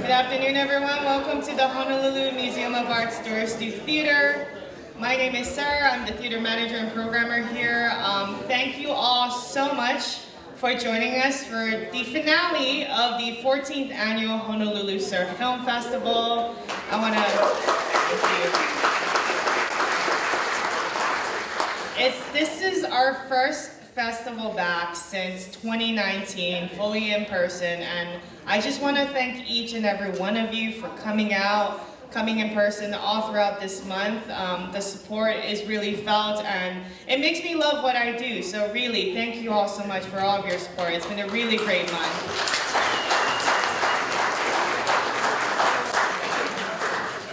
Good afternoon, everyone. Welcome to the Honolulu Museum of Art's Doris Theater. My name is Sarah. I'm the theater manager and programmer here. Thank you all so much for joining us for the finale of the 14th annual Honolulu Surf Film Festival. I want to this is our first festival back since 2019, fully in person, and I just want to thank each and every one of you for coming out, coming in person all throughout this month. The support is really felt, and it makes me love what I do. So really, thank you all so much for all of your support. It's been a really great month.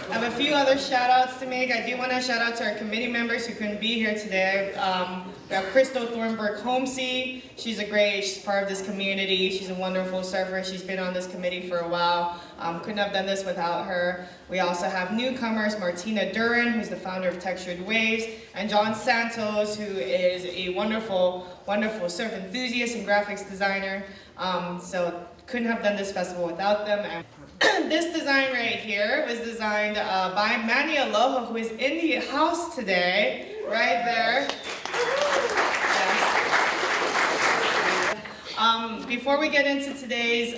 I have a few other shout outs to make. I do want to shout out to our committee members who couldn't be here today. We have Crystal Thornburg Homesey. She's part of this community. She's a wonderful surfer. She's been on this committee for a while. Couldn't have done this without her. We also have newcomers, Martina Duran, who's the founder of Textured Waves, and John Santos, who is a wonderful, wonderful surf enthusiast and graphics designer. So couldn't have done this festival without them. And this design right here was designed by Manny Aloha, who is in the house today, right there. Yes. Before we get into today's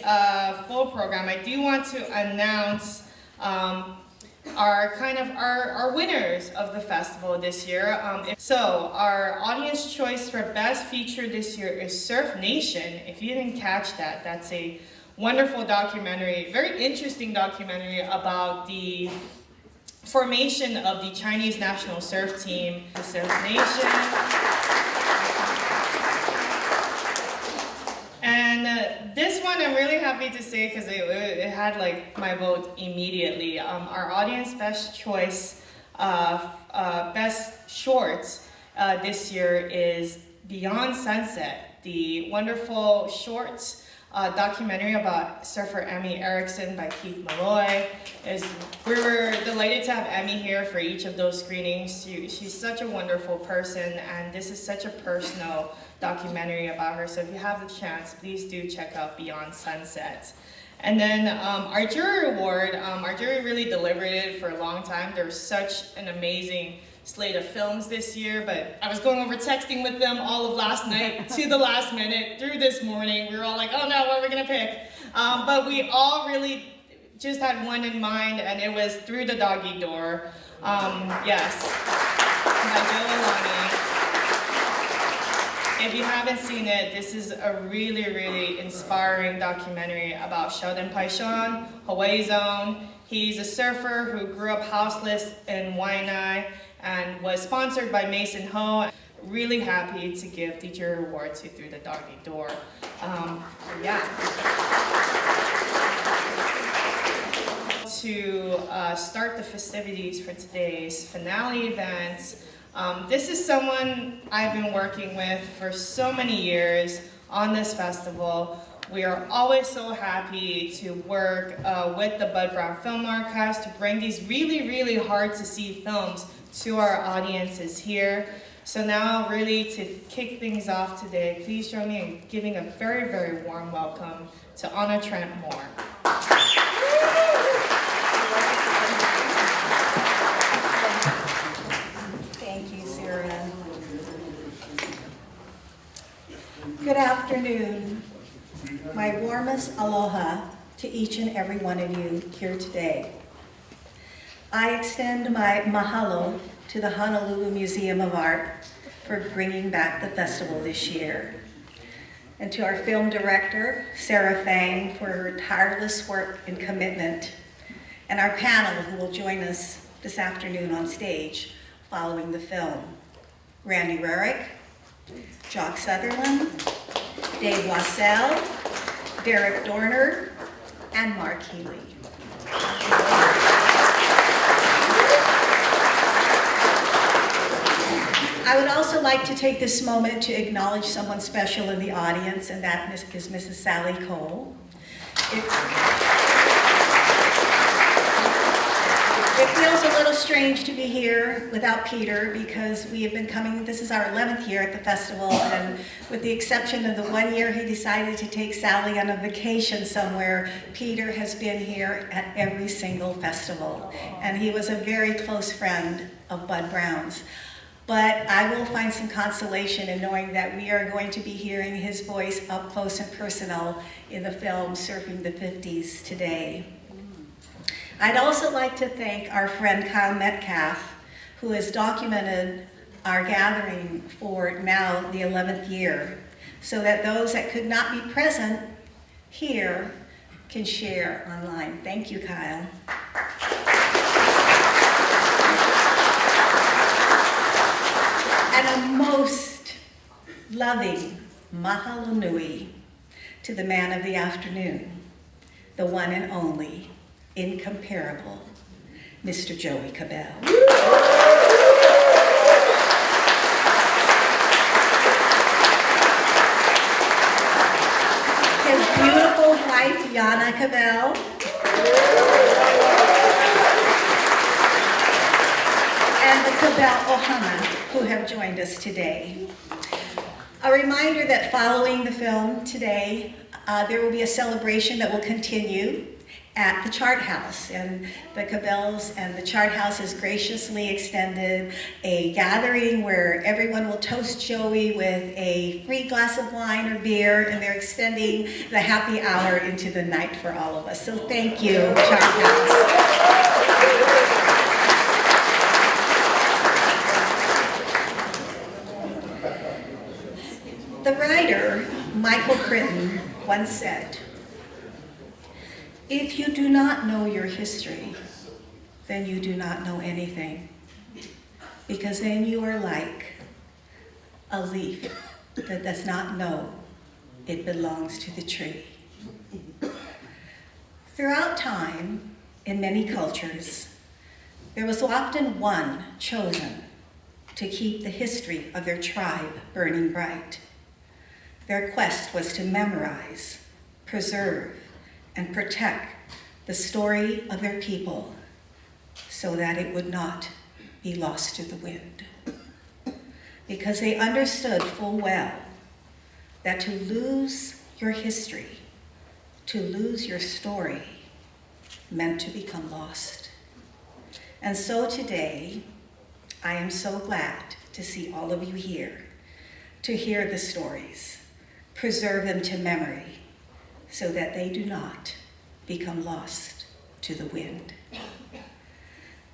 full program, I do want to announce our winners of the festival this year. So our audience choice for best feature this year is Surf Nation. If you didn't catch that, that's a wonderful documentary, very interesting documentary about the formation of the Chinese national surf team, the Surf Nation. And this one I'm really happy to say because it had like my vote immediately. Our audience best choice, best shorts this year is Beyond Sunset, the wonderful shorts documentary about surfer Emmy Erickson by Keith Malloy. We were delighted to have Emmy here for each of those screenings. She's such a wonderful person, and this is such a personal documentary about her. So if you have the chance, please do check out Beyond Sunset. And then our jury award, our jury really deliberated for a long time. There's such an amazing slate of films this year, but I was going over texting with them all of last night to the last minute through this morning. We were all like, oh no, what are we gonna pick? But we all really just had one in mind, and it was Through the Doggy Door. Yes, by Joe Alani. If you haven't seen it, this is a really, really inspiring documentary about Sheldon Paishon, Hawaii's own. He's a surfer who grew up houseless in Waianae and was sponsored by Mason Ho. Really happy to give the jury award to Through the Doggy Door. To start the festivities for today's finale event, this is someone I've been working with for so many years on this festival. We are always so happy to work with the Bud Browne Film Archives to bring these really, really hard to see films to our audiences here. So now really to kick things off today, please join me in giving a very, very warm welcome to Anna Trent Moore. Thank you, Sarah. Good afternoon. My warmest aloha to each and every one of you here today. I extend my mahalo to the Honolulu Museum of Art for bringing back the festival this year, and to our film director, Sarah Fang, for her tireless work and commitment, and our panel who will join us this afternoon on stage following the film. Randy Rarick, Jock Sutherland, Dave Wassell, Derek Dorner, and Mark Healy. I would also like to take this moment to acknowledge someone special in the audience, and that is Mrs. Sally Cole. It feels a little strange to be here without Peter because we have been coming, this is our 11th year at the festival, and with the exception of the 1 year he decided to take Sally on a vacation somewhere, Peter has been here at every single festival. And he was a very close friend of Bud Browne's. But I will find some consolation in knowing that we are going to be hearing his voice up close and personal in the film Surfing the 50s today. I'd also like to thank our friend Kyle Metcalf, who has documented our gathering for now the 11th year, so that those that could not be present here can share online. Thank you, Kyle. And a most loving mahalo nui to the man of the afternoon, the one and only, incomparable, Mr. Joey Cabell. His beautiful wife, Anna Cabell, and the Cabell Ohana, who have joined us today. A reminder that following the film today, there will be a celebration that will continue at the Chart House, and the Cabells and the Chart House has graciously extended a gathering where everyone will toast Joey with a free glass of wine or beer, and they're extending the happy hour into the night for all of us. So thank you, Chart House. The writer, Michael Crichton, once said, "If you do not know your history, then you do not know anything, because then you are like a leaf that does not know it belongs to the tree." Throughout time, in many cultures, there was often one chosen to keep the history of their tribe burning bright. Their quest was to memorize, preserve, and protect the story of their people so that it would not be lost to the wind. Because they understood full well that to lose your history, to lose your story, meant to become lost. And so today, I am so glad to see all of you here, to hear the stories, preserve them to memory, so that they do not become lost to the wind.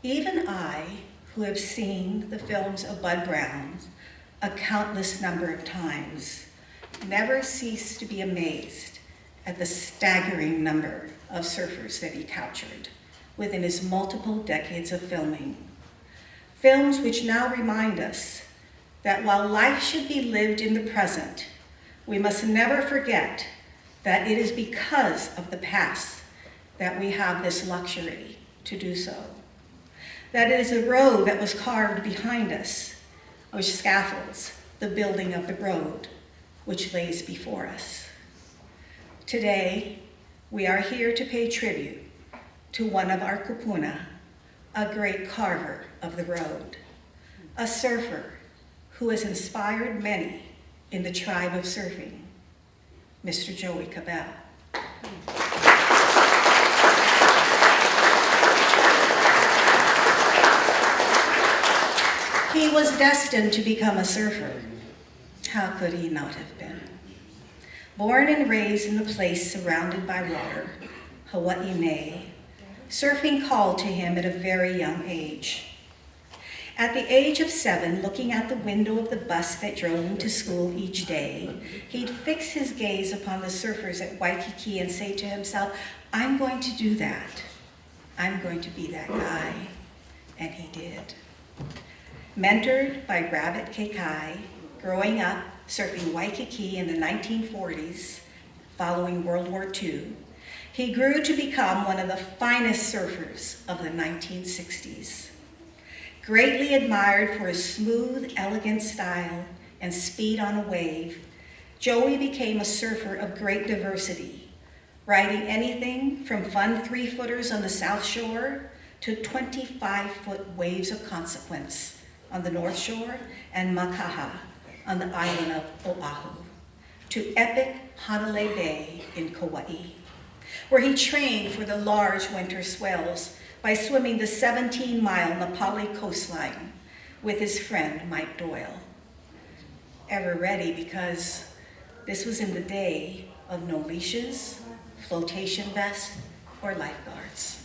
Even I, who have seen the films of Bud Browne a countless number of times, never cease to be amazed at the staggering number of surfers that he captured within his multiple decades of filming. Films which now remind us that while life should be lived in the present, we must never forget that it is because of the past that we have this luxury to do so. That it is a road that was carved behind us, which scaffolds the building of the road which lays before us. Today, we are here to pay tribute to one of our kupuna, a great carver of the road, a surfer who has inspired many in the tribe of surfing, Mr. Joey Cabell. He was destined to become a surfer. How could he not have been? Born and raised in a place surrounded by water, Hawaii, Maui, surfing called to him at a very young age. At the age of 7, looking out the window of the bus that drove him to school each day, he'd fix his gaze upon the surfers at Waikiki and say to himself, "I'm going to do that. I'm going to be that guy." And he did. Mentored by Rabbit Kekai, growing up surfing Waikiki in the 1940s, following World War II, he grew to become one of the finest surfers of the 1960s. Greatly admired for his smooth, elegant style and speed on a wave, Joey became a surfer of great diversity, riding anything from fun 3-footers on the South Shore to 25-foot waves of consequence on the North Shore and Makaha on the island of Oahu, to epic Honolulu Bay in Kauai, where he trained for the large winter swells by swimming the 17-mile Napali coastline with his friend Mike Doyle. Ever ready because this was in the day of no leashes, flotation vests, or lifeguards.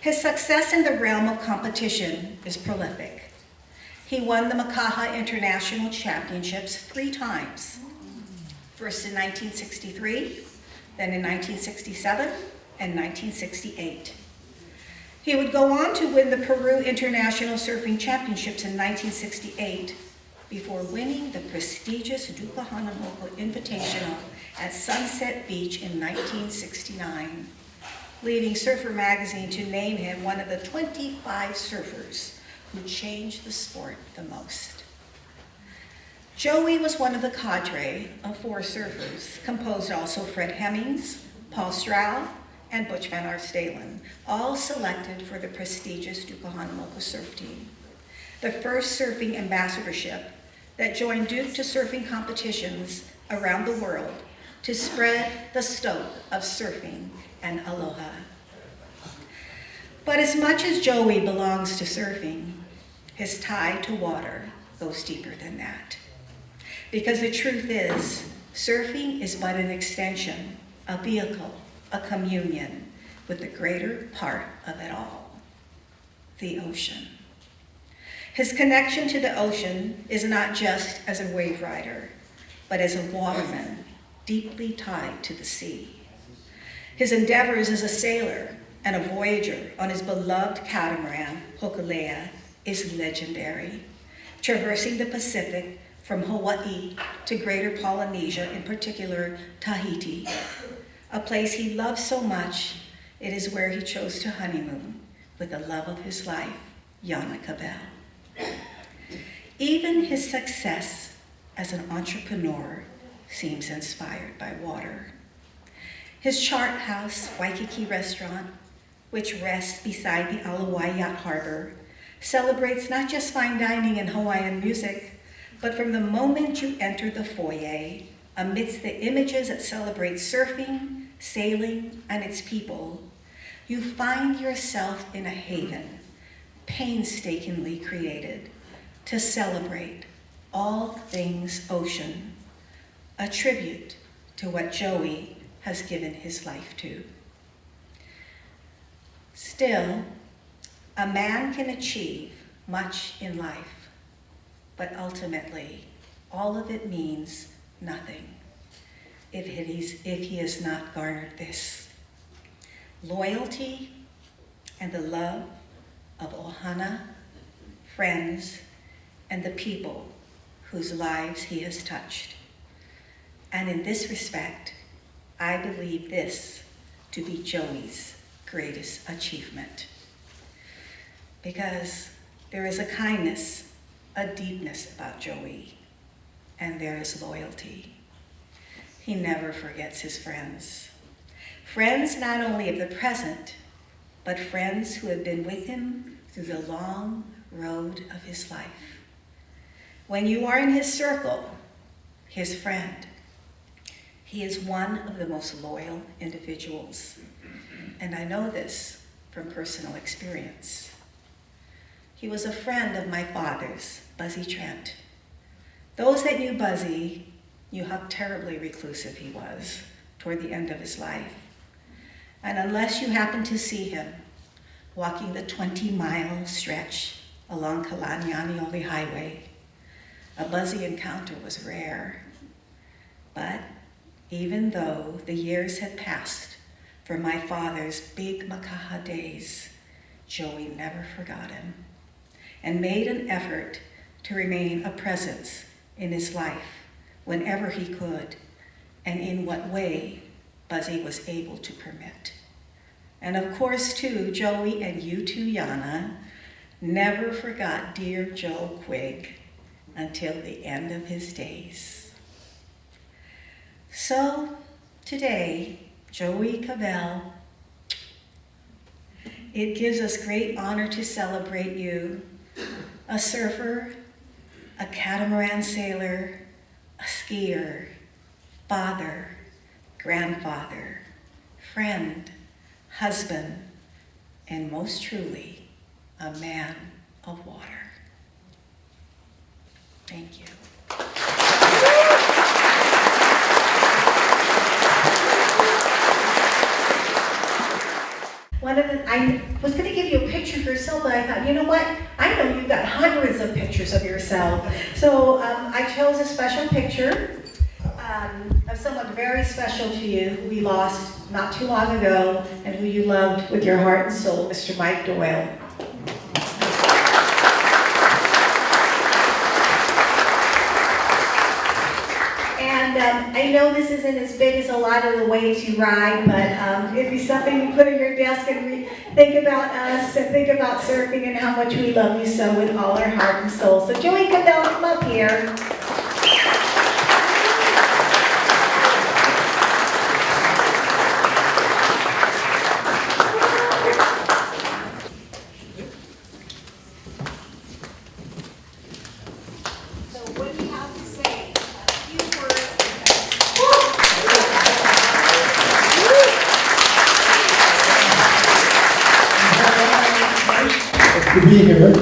His success in the realm of competition is prolific. He won the Makaha International Championships 3 times, first in 1963, then in 1967, and 1968. He would go on to win the Peru International Surfing Championships in 1968 before winning the prestigious Duka Hanamoko Invitational at Sunset Beach in 1969, leading Surfer Magazine to name him one of the 25 surfers who changed the sport the most. Joey was one of the cadre of 4 surfers, composed also Fred Hemmings, Paul Stroud, and Butch Van Arsdalen, all selected for the prestigious Duka Hanamoko surf team, the first surfing ambassadorship that joined Duke to surfing competitions around the world to spread the stoke of surfing and aloha. But as much as Joey belongs to surfing, his tie to water goes deeper than that. Because the truth is, surfing is but an extension, a vehicle, a communion with the greater part of it all, the ocean. His connection to the ocean is not just as a wave rider, but as a waterman deeply tied to the sea. His endeavors as a sailor and a voyager on his beloved catamaran, Hokulea, is legendary, traversing the Pacific from Hawaii to Greater Polynesia, in particular Tahiti, a place he loves so much, it is where he chose to honeymoon with the love of his life, Anna Cabell. Even his success as an entrepreneur seems inspired by water. His chart house, Waikiki restaurant, which rests beside the Alawai Yacht Harbor, celebrates not just fine dining and Hawaiian music, but from the moment you enter the foyer, amidst the images that celebrate surfing, sailing, and its people, you find yourself in a haven, painstakingly created to celebrate all things ocean, a tribute to what Joey has given his life to. Still, a man can achieve much in life, but ultimately, all of it means nothing if he has not garnered this: loyalty and the love of ohana, friends, and the people whose lives he has touched. And in this respect, I believe this to be Joey's greatest achievement. Because there is a kindness, a deepness about Joey, and there is loyalty. He never forgets his friends. Friends not only of the present, but friends who have been with him through the long road of his life. When you are in his circle, his friend, he is one of the most loyal individuals. And I know this from personal experience. He was a friend of my father's, Buzzy Trent. Those that knew Buzzy knew how terribly reclusive he was toward the end of his life. And unless you happened to see him walking the 20-mile stretch along Kalanianiole Highway, a Buzzy encounter was rare. But even though the years had passed from my father's big Makaha days, Joey never forgot him and made an effort to remain a presence in his life whenever he could, and in what way Buzzy was able to permit. And of course, too, Joey and you too, Yana, never forgot dear Joe Quigg until the end of his days. So today, Joey Cabell, it gives us great honor to celebrate you, a surfer, a catamaran sailor, a skier, father, grandfather, friend, husband, and most truly, a man of water. Thank you. I was going to give you a picture of yourself, but I thought, you know what? I know you've got hundreds of pictures of yourself. So I chose a special picture of someone very special to you who we lost not too long ago and who you loved with your heart and soul, Mr. Mike Doyle. And I know this isn't as big as a lot of the waves you ride, but it'd be something you put on your desk and think about us and think about surfing and how much we love you so with all our heart and soul. So Joey Cabell, come up here. To be here,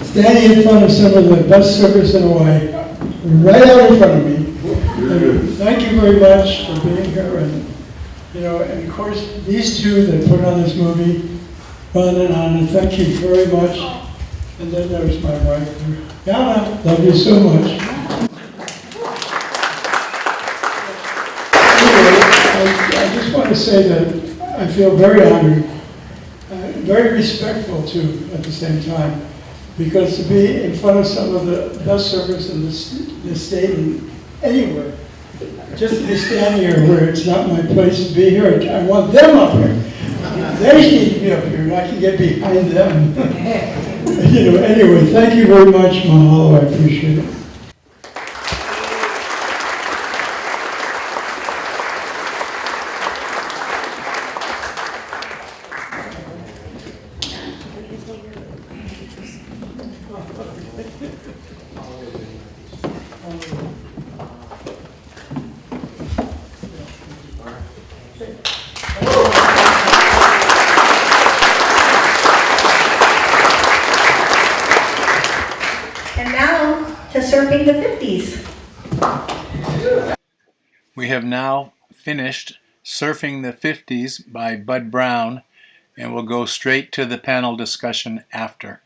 standing in front of some of the best surfers in Hawaii, right out in front of me. And thank you very much for being here, and and of course these two that put on this movie, Ron and Anna. Thank you very much. And then there's my wife, Anna. Love you so much. Anyway, I just want to say that I feel very honored. Very respectful too at the same time, because to be in front of some of the best surfers in the state and anywhere, just to be standing here where it's not my place to be here, I want them up here. They need to be up here and I can get behind them. Anyway, thank you very much, Mahalo, I appreciate it. Surfing the 50s. We have now finished Surfing the 50s by Bud Browne, and we'll go straight to the panel discussion after.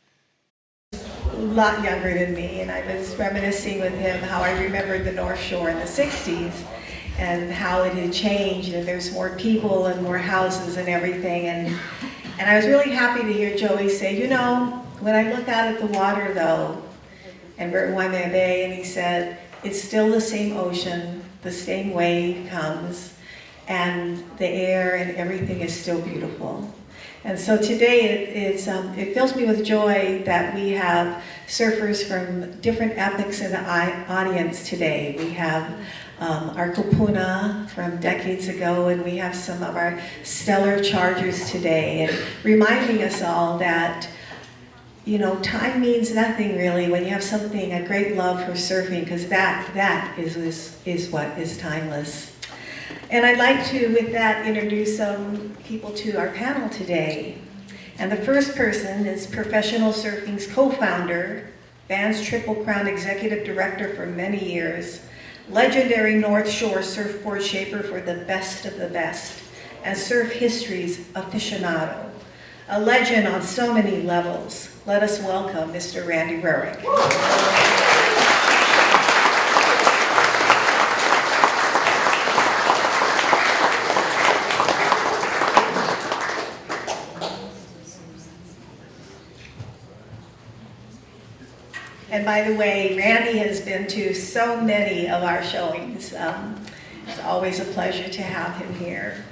A lot younger than me, and I was reminiscing with him how I remembered the North Shore in the 60s and how it had changed, and there's more people and more houses and everything, and I was really happy to hear Joey say, when I look out at the water though, and we're in Waimea Bay, and he said, it's still the same ocean, the same wave comes, and the air and everything is still beautiful. And so today, it fills me with joy that we have surfers from different epochs in the audience today. We have our kupuna from decades ago, and we have some of our stellar chargers today, and reminding us all that time means nothing really when you have something, a great love for surfing, because that is what is timeless. And I'd like to, with that, introduce some people to our panel today. And the first person is Professional Surfing's co-founder, Band's Triple Crown Executive Director for many years, legendary North Shore surfboard shaper for the best of the best, and surf history's aficionado. A legend on so many levels. Let us welcome Mr. Randy Rurick. And by the way, Randy has been to so many of our showings. It's always a pleasure to have him here.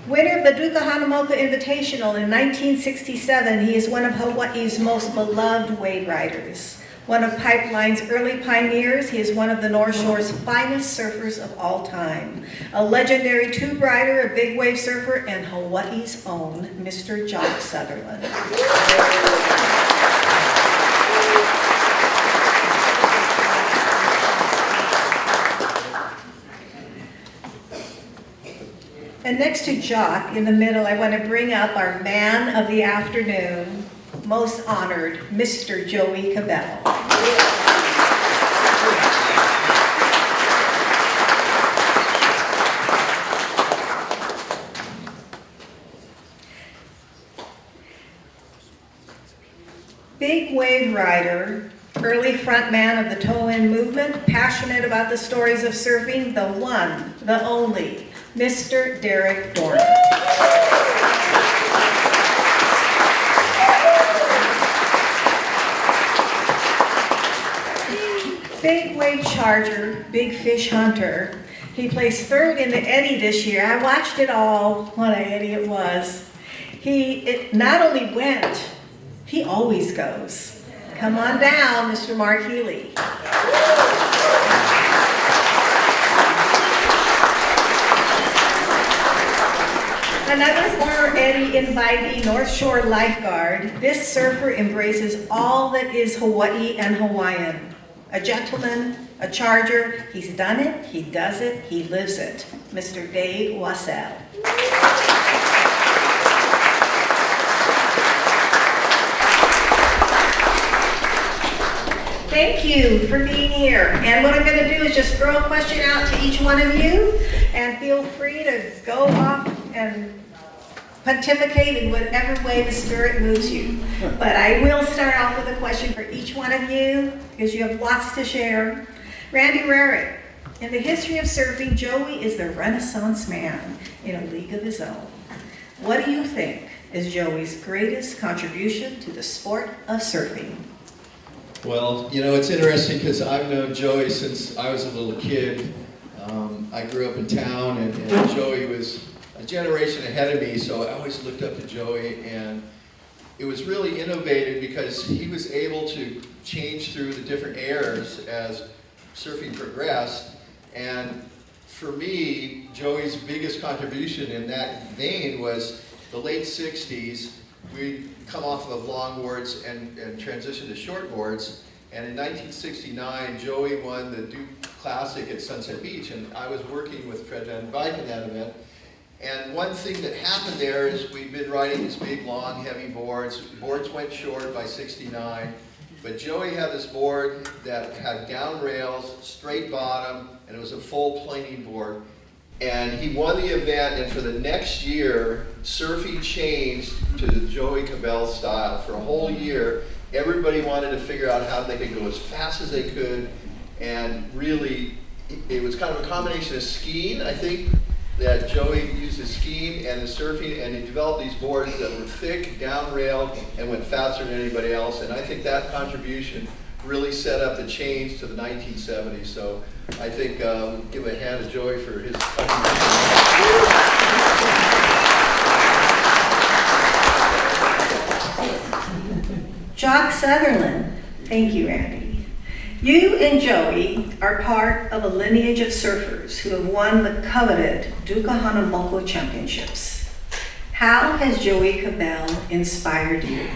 Winner of the Duka Hanamoku Invitational in 1967, he is one of Hawaii's most beloved wave riders. One of Pipeline's early pioneers, he is one of the North Shore's finest surfers of all time. A legendary tube rider, a big wave surfer, and Hawaii's own Mr. Jock Sutherland. And next to Jock, in the middle, I want to bring up our man of the afternoon, most honored, Mr. Joey Cabell. Big wave rider, early front man of the toe-in movement, passionate about the stories of surfing, the one, the only, Mr. Derek Dorner. Big wave charger, big fish hunter. He placed third in the Eddy this year. I watched it all. What an Eddy it was. It not only went, he always goes. Come on down, Mr. Mark Healy. Another former Eddy invitee, North Shore lifeguard, this surfer embraces all that is Hawaii and Hawaiian. A gentleman, a charger, he's done it, he does it, he lives it. Mr. Dave Wassell. Thank you for being here. And what I'm going to do is just throw a question out to each one of you, and feel free to go off and pontificate in whatever way the Spirit moves you. But I will start off with a question for each one of you, because you have lots to share. Randy Rarick, in the history of surfing, Joey is the Renaissance man in a league of his own. What do you think is Joey's greatest contribution to the sport of surfing? Well, you know, it's interesting because I've known Joey since I was a little kid. I grew up in town, and Joey was a generation ahead of me, so I always looked up to Joey, and it was really innovative because he was able to change through the different eras as surfing progressed. And for me, Joey's biggest contribution in that vein was the late 60s. We'd come off of longboards and transitioned to shortboards. And in 1969, Joey won the Duke Classic at Sunset Beach, and I was working with Fred Van Dyke in that event. And one thing that happened there is we'd been riding these big, long, heavy boards. Boards went short by 69, but Joey had this board that had down rails, straight bottom, and it was a full planing board. And he won the event, and for the next year, surfing changed to the Joey Cabell style. For a whole year, everybody wanted to figure out how they could go as fast as they could, and really, it was kind of a combination of skiing, I think, that Joey used his skiing and his surfing, and he developed these boards that were thick, down-railed, and went faster than anybody else. And I think that contribution really set up the change to the 1970s. So I think we'll give a hand to Joey for his contribution. Jock Sutherland. Thank you, Randy. You and Joey are part of a lineage of surfers who have won the coveted Duka Hanamoku Championships. How has Joey Cabell inspired you?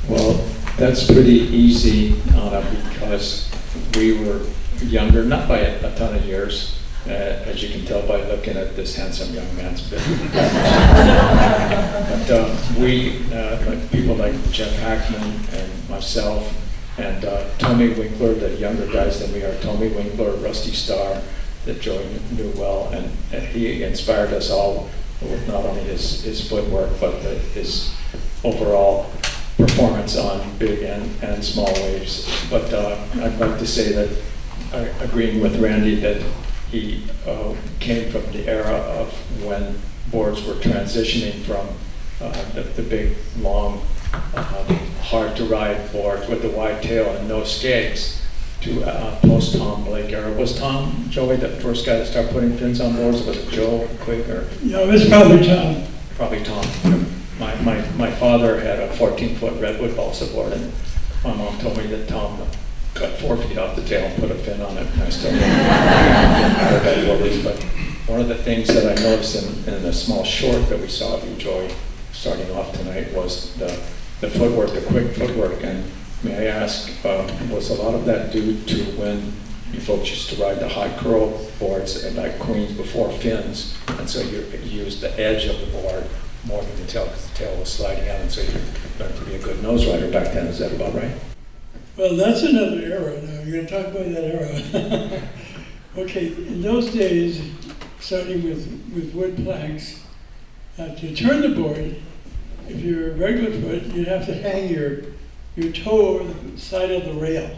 Well, that's pretty easy, Anna, because we were younger, not by a ton of years, as you can tell by looking at this handsome young man's build. But we, like people like Jeff Hackman and myself, and Tommy Winkler, the younger guys than we are, Tommy Winkler, Rusty Starr, that Joey knew well, and he inspired us all with not only his footwork, but his overall performance on big and small waves. But I'd like to say that, agreeing with Randy, that he came from the era of when boards were transitioning from the big, long hard to ride boards with the wide tail and no skates to post Tom Blake era. Was Tom, Joey, the first guy to start putting fins on boards? Was it Joe Quick or? Yeah, it was probably Tom. Probably Tom. My father had a 14-foot redwood balsa board, and my mom told me that Tom cut 4 feet off the tail and put a fin on it, and I still don't know what that board is. But one of the things that I noticed in the small short that we saw of you, Joey, starting off tonight, was the footwork, the quick footwork. And may I ask, was a lot of that due to when you folks used to ride the high curl boards and like queens before fins, and so you used the edge of the board more than the tail, because the tail was sliding out, and so you learned to be a good nose rider back then? Is that about right? Well, that's another era now. You're going to talk about that era. Okay, in those days, starting with wood planks, to turn the board, if you're a regular foot, you'd have to hang your toe over the side of the rail.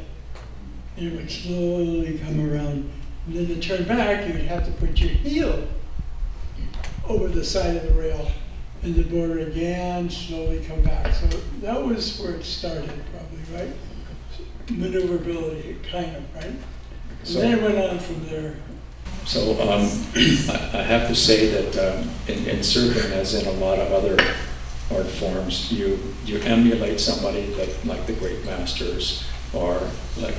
And it would slowly come around. And then to turn back, you'd have to put your heel over the side of the rail. And the board would again slowly come back. So that was where it started, probably, right? Maneuverability, kind of, right? And then it went on from there. So I have to say that in surfing, as in a lot of other art forms, you emulate somebody like the great masters, or like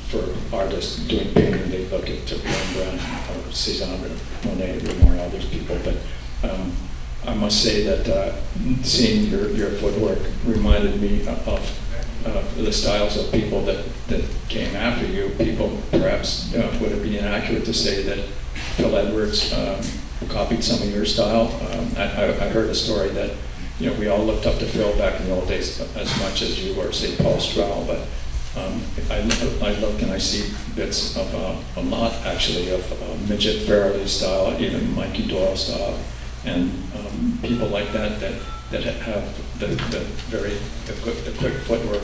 for artists doing painting, they look at Rembrandt or Cézanne or Monet, Renoir, there's people. But I must say that seeing your footwork reminded me of the styles of people that came after you. People perhaps would it be inaccurate to say that Phil Edwards copied some of your style? I heard a story that we all looked up to Phil back in the old days as much as you or say Paul Stroud, but I look and I see bits of a lot actually of Midget Farrelly style, even Mikey Doyle style, and people like that have the quick footwork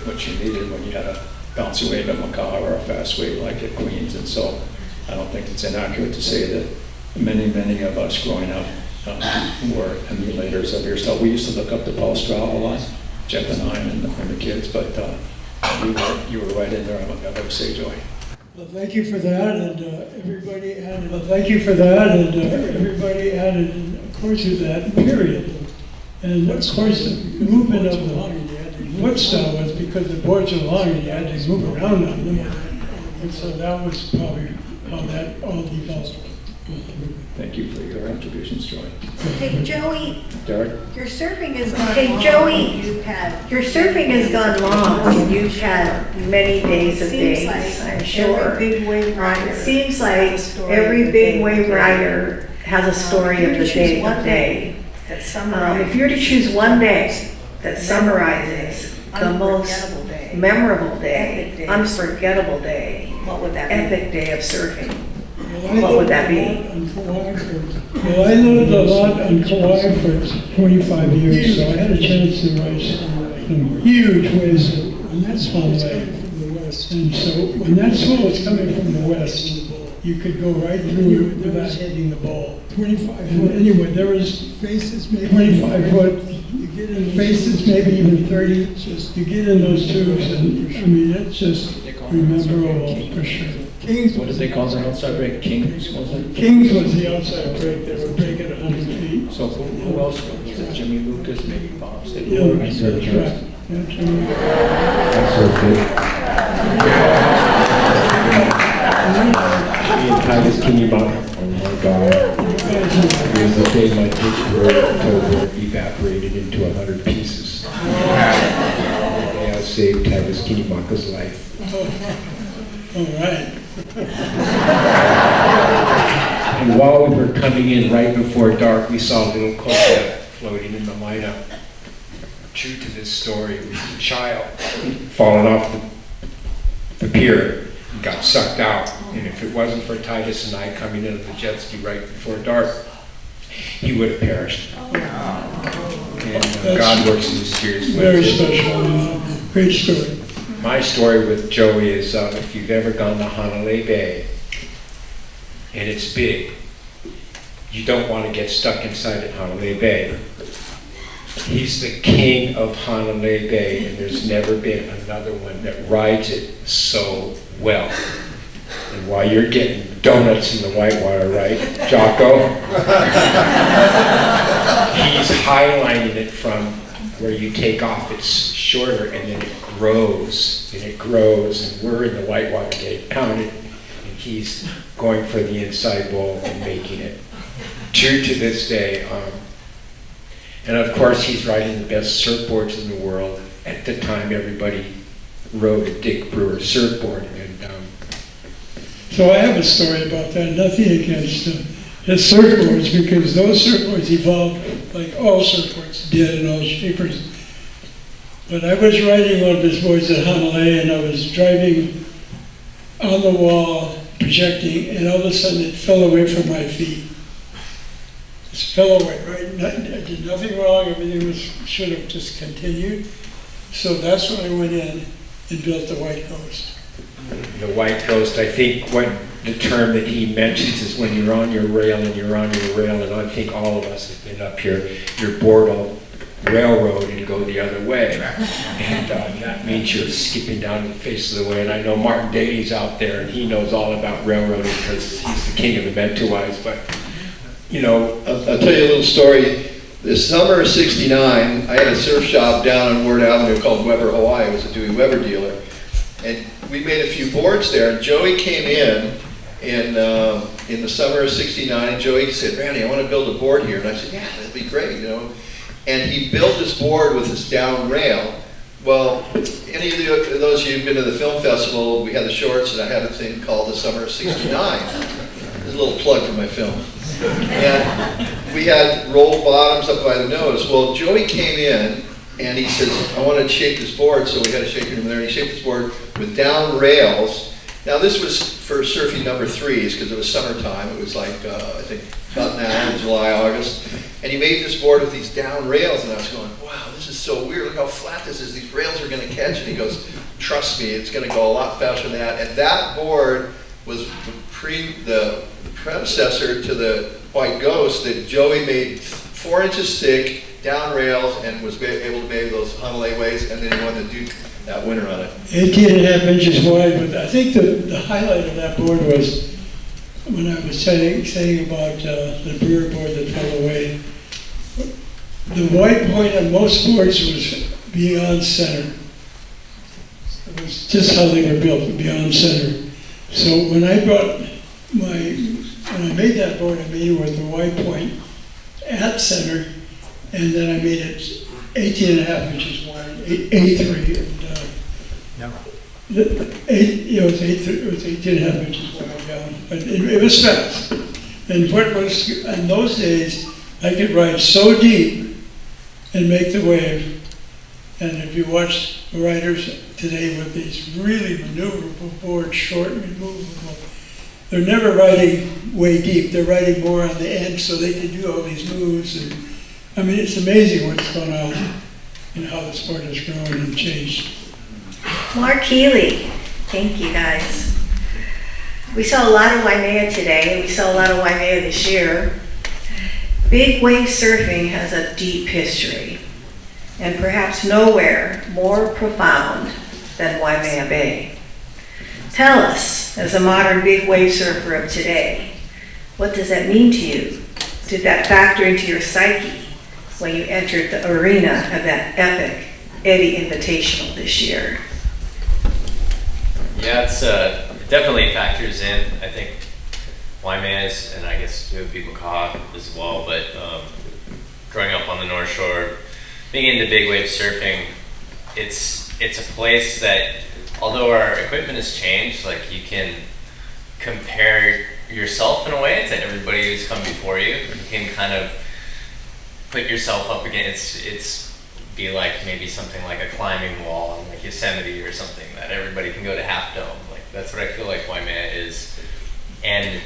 which you needed when you had a bouncy wave at Macau or a fast wave like at Queens. And so I don't think it's inaccurate to say that many of us growing up were emulators of your style. We used to look up to Paul Stroud a lot, Jeff and I and the kids, but you were right in there, I would say, Joey. Well, thank you for that, and everybody added. Well, thank you for that, and everybody added, and of course, to that period. And of course, the movement of the foot style was because the boards are long and you had to move around on them. And so that was probably how that all developed. Thank you for your contributions, Joey. Hey, Joey, Derek? your surfing has gone long. Your surfing has gone long, and you've had many days of days, I'm sure. It seems like every big wave rider has a story of the day to day. If you were to choose one day that summarizes the most memorable day, unforgettable day, epic day of surfing, what would that be? Well, I lived a lot on Kauai for 25 years, so I had a chance to ride some huge waves on that small wave from the west. And so when that swell was coming from the west, you could go right through it without hitting the ball. 25 foot. Anyway, there was faces maybe 25 foot. You get in faces maybe even 30. Just you get in those tubes, and I mean it's just memorable for sure. Kings. What did they call the outside break? Kings? Kings was the outside break. They were breaking 100 feet. So who else? Was it Jimmy Lucas? Maybe Bob State? Yeah, that's right. Yeah, Jimmy. Me and Titus Kinnybach on one guy. It was the day my big bird evaporated into 100 pieces. The day I saved Titus Kinnybach's life. All right. And while we were coming in right before dark, we saw a little cobra floating in the lineup. True to this story, it was a child falling off the pier and got sucked out. And if it wasn't for Titus and I coming into the jet ski right before dark, he would have perished. And God works in mysterious ways. Very special. Great story. My story with Joey is if you've ever gone to Honolulu Bay and it's big, you don't want to get stuck inside at Honolulu Bay. He's the king of Honolulu Bay, and there's never been another one that rides it so well. And while you're getting donuts in the whitewater, right, Jocko? He's highlighting it from where you take off, it's shorter, and then it grows, and it grows, and we're in the whitewater gate, pounded, and he's going for the inside bowl and making it. True to this day. And of course, he's riding the best surfboards in the world. At the time, everybody rode a Dick Brewer surfboard. And So I have a story about that, nothing against his surfboards, because those surfboards evolved like all surfboards did and all shapers. But I was riding one of his boards at Honolulu, and I was driving on the wall, projecting, and all of a sudden it fell away from my feet. It fell away, right? I did nothing wrong, everything should have just continued. So that's when I went in and built the White Ghost. the White Ghost, I think what the term that he mentions is when you're on your rail and you're on your rail, and I think all of us have been up here, your board will railroad and go the other way. And that means you're skipping down the face of the way. And I know Martin Daly's out there, and he knows all about railroading because he's the king of the Mentawais. But, you know, I'll tell you a little story. This summer of '69, I had a surf shop down on Ward Avenue called Weber Hawaii. It was a Dewey Weber dealer. And we made a few boards there, and Joey came in the summer of '69, and Joey said, "Randy, I want to build a board here." And I said, "Yeah, that'd be great, you know." And he built this board with this down rail. Well, any of those of you who've been to the film festival, we had the shorts, and I had a thing called the summer of '69. There's a little plug for my film. And we had rolled bottoms up by the nose. Well, Joey came in, and he says, "I want to shape this board," so we had a shaper in there, and he shaped this board with down rails. Now this was for surfing number threes, because it was summertime. It was like, I think, about now, in July, August. And he made this board with these down rails, and I was going, wow, this is so weird. Look how flat this is. These rails are going to catch. And he goes, trust me, it's going to go a lot faster than that. And that board was the predecessor to the White Ghost that Joey made 4 inches thick, down rails, and was able to make those Honolulu waves, and then he wanted to do that winter on it. 18.5 inches wide, but I think the highlight of that board was when I was saying about the brewer board that fell away. The white point on most boards was beyond center. It was just how they were built, beyond center. So when I made that board, I made it with the white point at center, and then I made it 18.5 inches wide, A3, and it was 18.5 inches wide down, but it was fast. And what was, in those days, I could ride so deep and make the wave. And if you watch riders today with these really maneuverable boards, short and removable, they're never riding way deep. They're riding more on the end so they can do all these moves. And I mean, it's amazing what's going on and how the sport has grown and changed. Mark Healy, thank you guys. We saw a lot of Waimea today. We saw a lot of Waimea this year. Big wave surfing has a deep history, and perhaps nowhere more profound than Waimea Bay. Tell us, as a modern big wave surfer of today, what does that mean to you? Did that factor into your psyche when you entered the arena of that epic Eddie Invitational this year? Yeah, it definitely factors in. I think Waimea's, and I guess it would be Makaha as well, but growing up on the North Shore, being into big wave surfing, it's a place that, although our equipment has changed, like you can compare yourself in a way to everybody who's come before you. You can kind of put yourself up against, it's be like maybe something like a climbing wall in like Yosemite or something that everybody can go to Half Dome. Like that's what I feel like Waimea is. And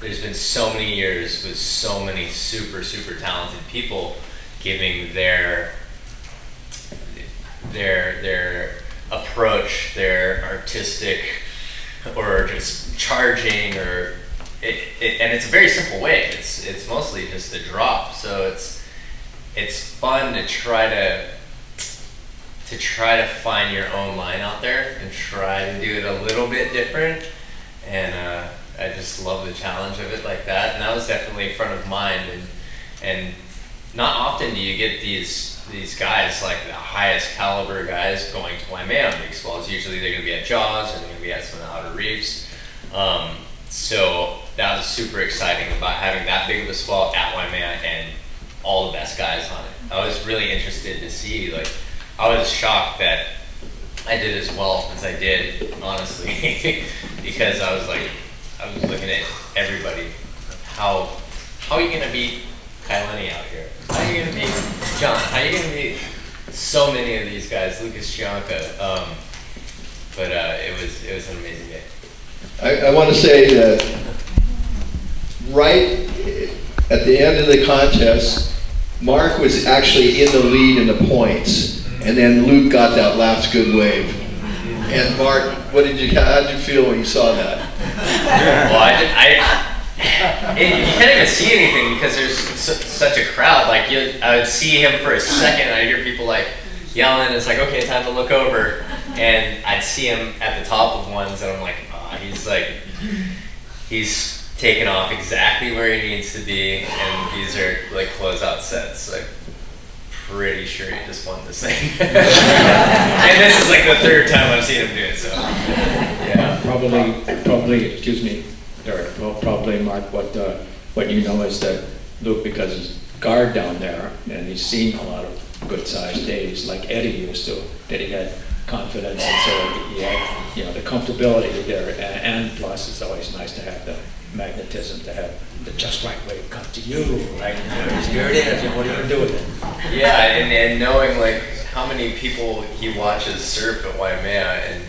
there's been so many years with so many super, super talented people giving their approach, their artistic, or just charging, or and it's a very simple way. It's mostly just a drop. So it's fun to try to find your own line out there and try to do it a little bit different. And I just love the challenge of it like that. And that was definitely front of mind. And not often do you get these guys, like the highest caliber guys, going to Waimea on big swells. Usually they're going to be at Jaws or they're going to be at some of the outer reefs. So that was super exciting about having that big of a swell at Waimea and all the best guys on it. I was really interested to see, like, I was shocked that I did as well as I did, honestly, because I was looking at everybody. How are you going to beat Kailani out here? How are you going to beat John? How are you going to beat so many of these guys, Lucas Chianca? But it was an amazing day. I want to say that right at the end of the contest, Mark was actually in the lead in the points, and then Luke got that last good wave. And Mark, how did you feel when you saw that? Well, you can't even see anything because there's such a crowd. Like, I would see him for a second, and I'd hear people like yelling. It's like, okay, time to look over, and I'd see him at the top of ones, and I'm like, he's taken off exactly where he needs to be, and these are like closeout sets. Like, pretty sure he just won this thing. And this is like the third time I've seen him do it. So yeah, Probably. Excuse me, Derek. Well, probably Mark. What you know is that Luke, because he's guard down there, and he's seen a lot of good-sized days, like Eddie used to, that he had confidence, and so he had, the comfortability there, and plus it's always nice to have the magnetism, to have the just right wave come to you, right? Here it is, what are you gonna do with it? Yeah, and knowing like how many people he watches surf at Waimea, and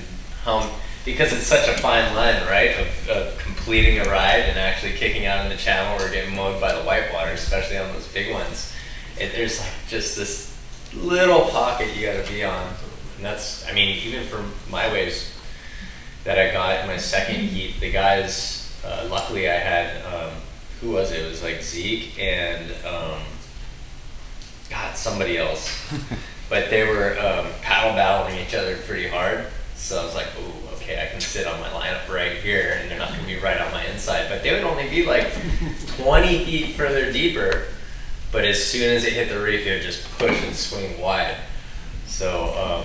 because it's such a fine line, right, of completing a ride and actually kicking out in the channel or getting mowed by the whitewater, especially on those big ones. There's like just this little pocket you gotta be on. And that's, even for my waves that I got in my second heat, the guys, luckily I had, who was it? It was like Zeke and, somebody else. But they were paddle battling each other pretty hard. So I was like, ooh, okay, I can sit on my lineup right here and they're not gonna be right on my inside. But they would only be like 20 feet further deeper. But as soon as it hit the reef, it would just push and swing wide. So,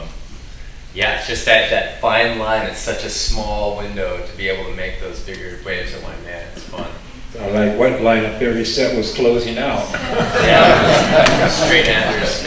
yeah, it's just that fine line. It's such a small window to be able to make those bigger waves at Waimea. It's fun. I like what lineup every set was closing out. Yeah, straight Anders.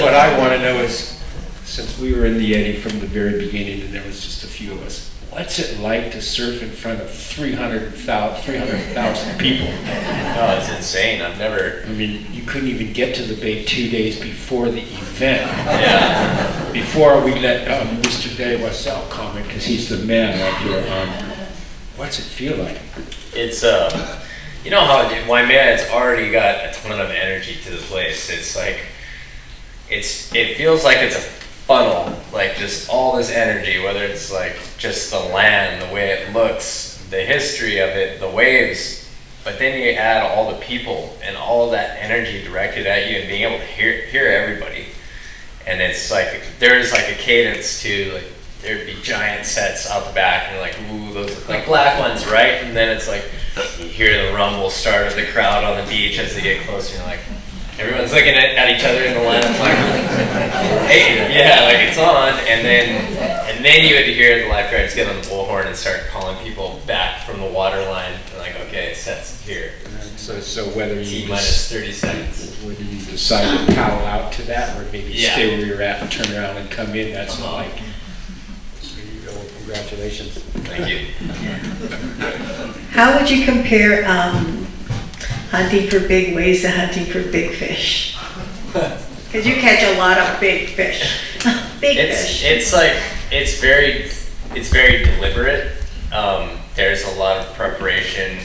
What I want to know is, since we were in the Eddy from the very beginning and there was just a few of us, what's it like to surf in front of 300,000 people? Oh, it's insane. I've never... you couldn't even get to the bay 2 days before the event. Yeah. Before we let Mr. Dave Wassell comment, because he's the man of your... what's it feel like? It's, you know how Waimea, it's already got a ton of energy to the place. It's like, it feels like it's a funnel, like just all this energy, whether it's like just the land, the way it looks, the history of it, the waves, but then you add all the people and all that energy directed at you and being able to hear everybody. And it's like, there's like a cadence to, like, there'd be giant sets out the back and you're like, ooh, those look like black ones, right? And then it's like, you hear the rumble start of the crowd on the beach as they get closer, and you're like, everyone's looking at each other in the lineup like, hey, yeah, like it's on. And then you would hear the lifeguards get on the bullhorn and start calling people back from the water line. And like, okay, set's here. So whether you minus 30 seconds. Whether you decide to paddle out to that or maybe stay where you're at and turn around and come in, that's not like, congratulations. Thank you. How would you compare hunting for big waves to hunting for big fish? Because you catch a lot of big fish. Fish. It's like, it's very deliberate. There's a lot of preparation.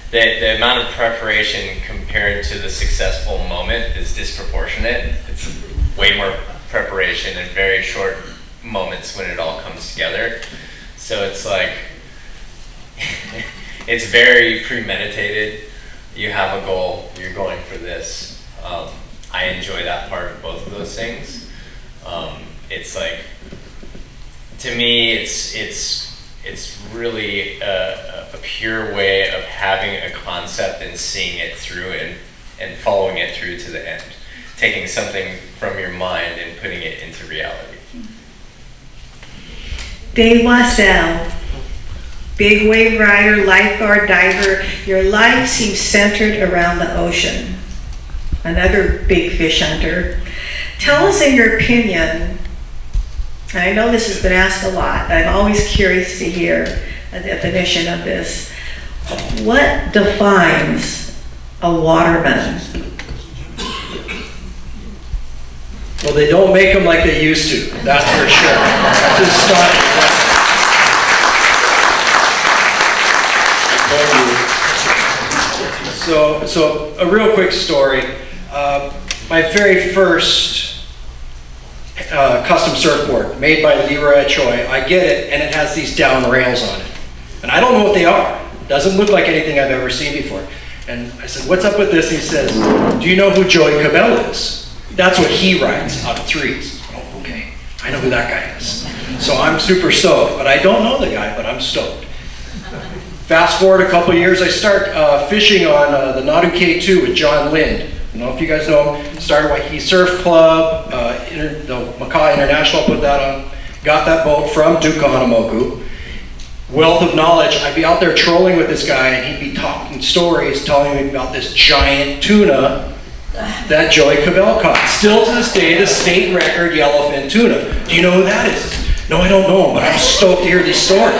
The amount of preparation compared to the successful moment is disproportionate. It's way more preparation in very short moments when it all comes together. So it's like, it's very premeditated. You have a goal, you're going for this. I enjoy that part of both of those things. It's like, to me, it's really a pure way of having a concept and seeing it through and following it through to the end. Taking something from your mind and putting it into reality. Dave Wassell, big wave rider, lifeguard, diver. Your life seems centered around the ocean. Another big fish hunter. Tell us, in your opinion, and I know this has been asked a lot, but I'm always curious to hear a definition of this. What defines a waterman? Well, they don't make them like they used to, that's for sure. Just start. So a real quick story. My very first custom surfboard, made by Leroy Choi, I get it, and it has these down rails on it. And I don't know what they are. Doesn't look like anything I've ever seen before. And I said, what's up with this? And he says, do you know who Joey Cabell is? That's what he rides out of threes. Oh, okay. I know who that guy is. So I'm super stoked, but I don't know the guy, but I'm stoked. Fast forward a couple years, I start fishing on the Nadu K2 with John Lind. I don't know if you guys know him. Started Waikiki Surf Club, the Makai International put that on. Got that boat from Duke Kahanamoku. Wealth of knowledge. I'd be out there trolling with this guy, and he'd be talking stories, telling me about this giant tuna that Joey Cabell caught. Still to this day, the state record yellowfin tuna. Do you know who that is? No, I don't know him, but I'm stoked to hear these stories.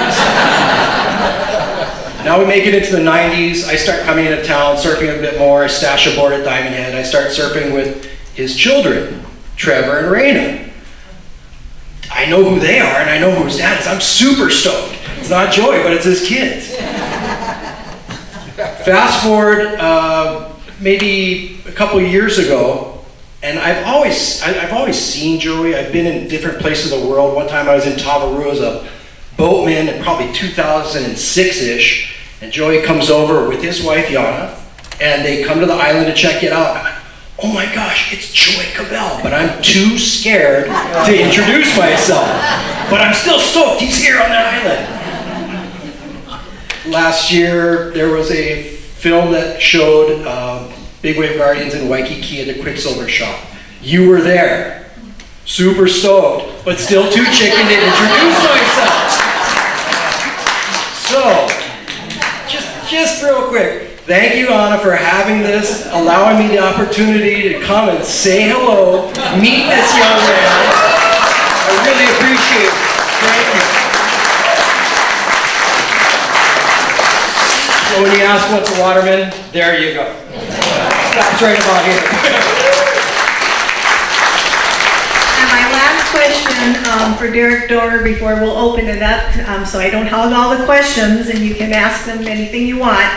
Now we make it into the 90s. I start coming into town, surfing a bit more. I stash a board at Diamond Head. I start surfing with his children, Trevor and Raina. I know who they are, and I know who his dad is. I'm super stoked. It's not Joey, but it's his kids. Fast forward, maybe a couple of years ago, and I've always seen Joey. I've been in different places of the world. One time I was in Tavarua as a boatman in probably 2006-ish, and Joey comes over with his wife Yana, and they come to the island to check it out. I'm like, oh my gosh, it's Joey Cabell, but I'm too scared to introduce myself. But I'm still stoked, he's here on the island. Last year, there was a film that showed Big Wave Guardians in Waikiki at the Quicksilver Shop. You were there. Super stoked, but still too chicken to introduce myself. So, just real quick, thank you, Anna, for having this, allowing me the opportunity to come and say hello, meet this young man. I really appreciate it. Thank you. So when you ask what's a waterman, there you go. That's right about here. And my last question for Derek Dorr before we'll open it up, so I don't hog all the questions and you can ask them anything you want.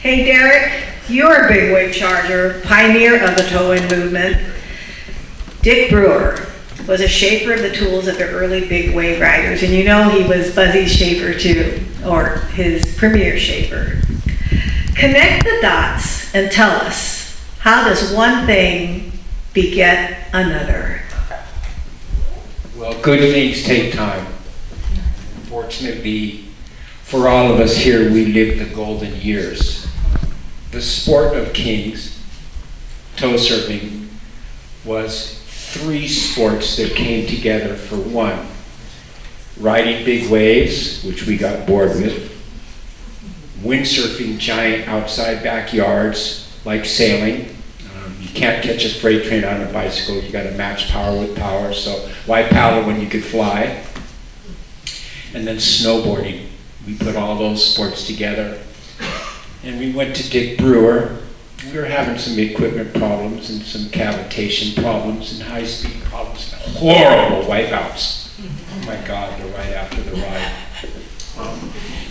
Hey Derek, you're a big wave charger, pioneer of the tow-in movement. Dick Brewer was a shaper of the tools of the early big wave riders, and you know he was Buzzy's shaper too, or his premier shaper. Connect the dots and tell us, how does one thing beget another? Well, good things take time. Fortunately, for all of us here, we lived the golden years. The sport of kings, tow surfing, was three sports that came together for one. Riding big waves, which we got bored with. Windsurfing giant outside backyards, like sailing. You can't catch a freight train on a bicycle. You got to match power with power. So why paddle when you could fly? And then snowboarding. We put all those sports together. And we went to Dick Brewer. We were having some equipment problems and some cavitation problems and high-speed problems. Horrible wipeouts. Oh my God, they're right after the ride.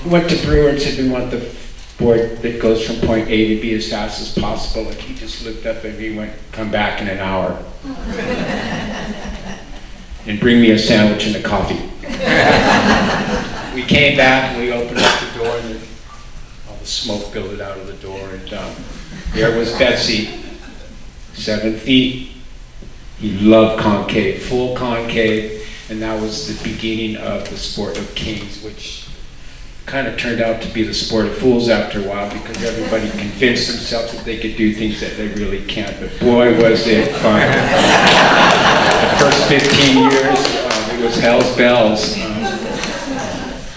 We went to Brewer and said we want the board that goes from point A to B as fast as possible. And he just looked up at me and went, come back in an hour. And bring me a sandwich and a coffee. We came back and we opened up the door and all the smoke billowed out of the door. And there was Betsy 7 feet. He loved concave, full concave, and that was the beginning of the sport of kings, which kind of turned out to be the sport of fools after a while, because everybody convinced themselves that they could do things that they really can't. But boy, was it fun. The first 15 years, it was hell's bells.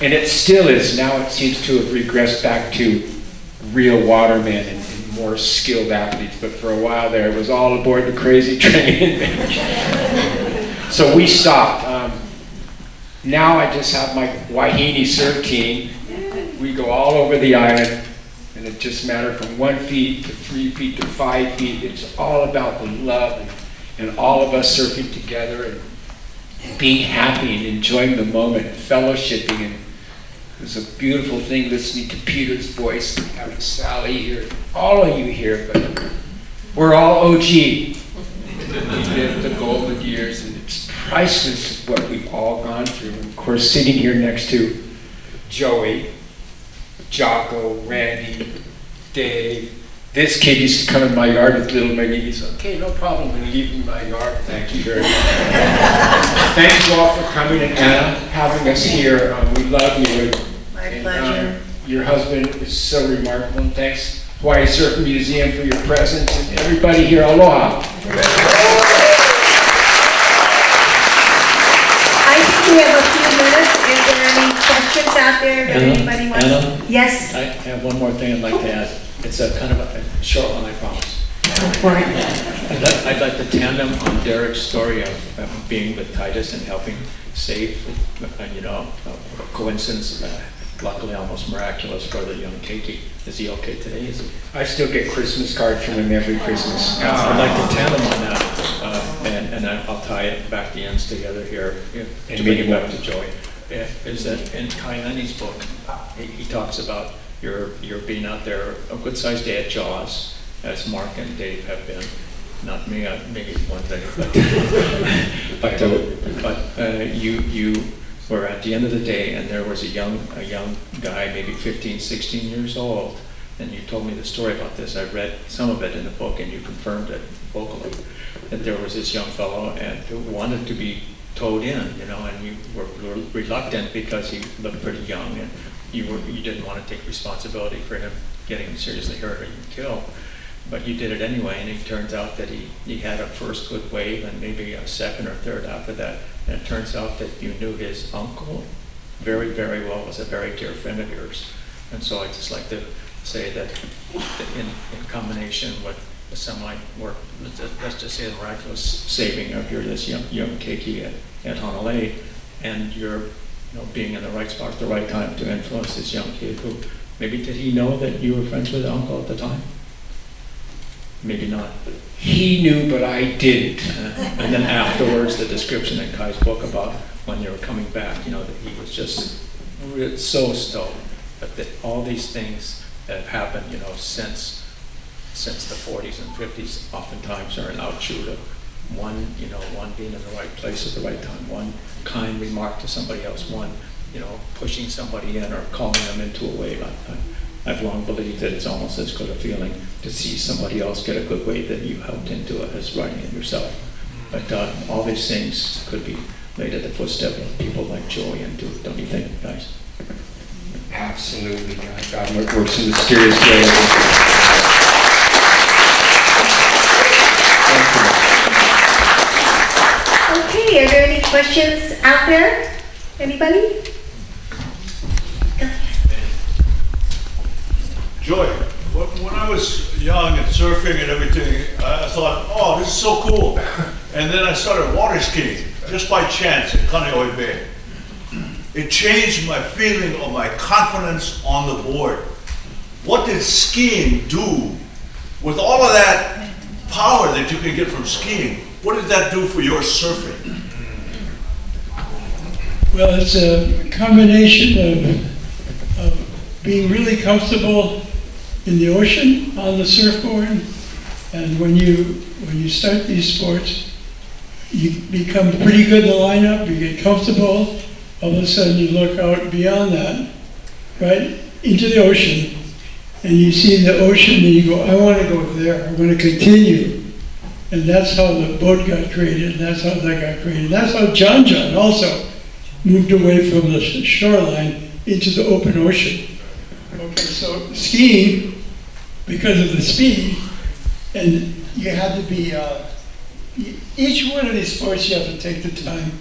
And it still is. Now it seems to have regressed back to real watermen and more skilled athletes. But for a while there, it was all aboard the crazy train. So we stopped. Now I just have my Wahine surf team. We go all over the island, and it just matters from 1 feet to 3 feet to 5 feet. It's all about the love and all of us surfing together and being happy and enjoying the moment, fellowshipping. And it was a beautiful thing listening to Peter's voice, having Sally here, all of you here, but we're all OG. We lived the golden years, and it's priceless what we've all gone through. And of course, sitting here next to Joey, Jocko, Randy, Dave. This kid used to come in my yard with little Maggie. He said, okay, no problem, I'm leaving my yard. Thank you very much. Thank you all for coming, and Anna, having us here. We love you. My pleasure. Your husband is so remarkable, and thanks Hawaii Surf Museum for your presence, and everybody here, aloha. I think we have a few minutes. Is there any questions out there that anybody wants? Anna? Yes. I have one more thing I'd like to add. It's a kind of a short one, I promise. Go for it. I'd like to tandem on Derek's story of being with Titus and helping save, a coincidence, luckily almost miraculous for the young Keiki. Is he okay today? Is he? I still get Christmas cards from him every Christmas. I'd like to tandem on that, and I'll tie it back the ends together here to bring it back to Joey. Is that in Kai Lenny's book, he talks about your being out there a good sized day at Jaws, as Mark and Dave have been. Not me, maybe one day, but you were at the end of the day, and there was a young guy, maybe 15, 16 years old, and you told me the story about this. I read some of it in the book, and you confirmed it vocally, that there was this young fellow and who wanted to be towed in, and you were reluctant because he looked pretty young, and you didn't want to take responsibility for him getting seriously hurt or even killed. But you did it anyway, and it turns out that he had a first good wave and maybe a second or third after that. And it turns out that you knew his uncle very, very well, was a very dear friend of yours. And so I'd just like to say that in combination with the semi-work, let's just say the miraculous saving of this young Keiki at Honolulu, and your being in the right spot at the right time to influence this young kid who, maybe did he know that you were friends with the uncle at the time? Maybe not. He knew, but I didn't. And then afterwards, the description in Kai's book about when you were coming back, that he was just so stoked. But that all these things that have happened, since the 40s and 50s, oftentimes are an outshoot of one being in the right place at the right time, one kind remark to somebody else, one, pushing somebody in or calling them into a wave. I've long believed that it's almost as good a feeling to see somebody else get a good wave that you helped into it as riding it yourself. But all these things could be laid at the footstep of people like Joey and Duke, don't you think, guys? Absolutely. God works in mysterious ways. Okay, are there any questions out there? Anybody? Joy, when I was young and surfing and everything, I thought, oh, this is so cool. And then I started water skiing, just by chance in Kaneohe Bay. It changed my feeling of my confidence on the board. What did skiing do with all of that power that you can get from skiing? What did that do for your surfing? Well, it's a combination of being really comfortable in the ocean on the surfboard, and when you start these sports, you become pretty good in the lineup, you get comfortable, all of a sudden you look out beyond that, right, into the ocean, and you see the ocean and you go, I want to go there, I want to continue. And that's how the boat got created, and that's how that got created. That's how John also moved away from the shoreline into the open ocean. Okay, so skiing, because of the speed, and you had to be, each one of these sports you have to take the time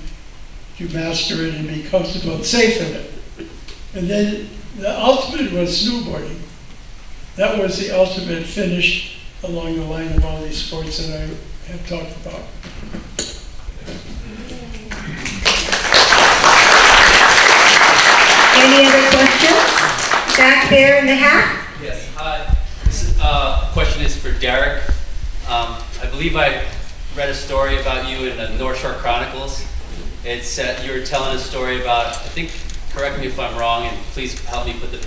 to master it and be comfortable and safe in it. And then the ultimate was snowboarding. That was the ultimate finish along the line of all these sports that I have talked about. Any other questions? Back there in the hat? Yes, hi. This question is for Derek. I believe I read a story about you in the North Shore Chronicles. It's you were telling a story about, I think, correct me if I'm wrong, and please help me put the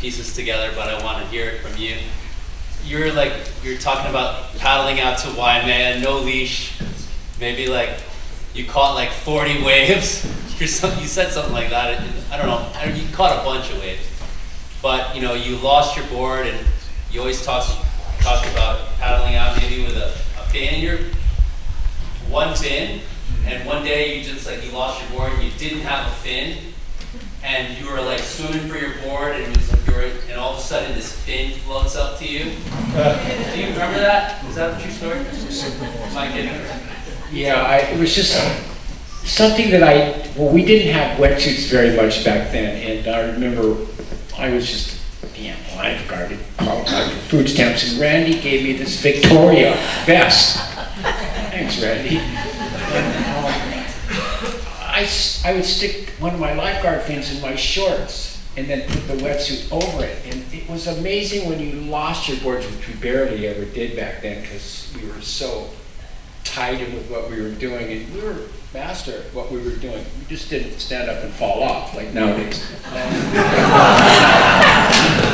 pieces together, but I want to hear it from you. You're talking about paddling out to Waimea, no leash, maybe like you caught like 40 waves or something. You said something like that. I don't know. You caught a bunch of waves, but you know you lost your board, and you always talked about paddling out maybe with a fin in your one fin, and one day you lost your board and you didn't have a fin. And you were like swimming for your board, and it was like and all of a sudden this fin floats up to you. Do you remember that? Is that a true story? Am I kidding? Yeah, it was just something that we didn't have wetsuits very much back then, and I remember I was just lifeguard, qualified for food stamps, and Randy gave me this Victoria vest. Thanks, Randy. I would stick one of my lifeguard fins in my shorts and then put the wetsuit over it. And it was amazing when you lost your boards, which we barely ever did back then because we were so tied in with what we were doing, and we were master at what we were doing. We just didn't stand up and fall off like nowadays.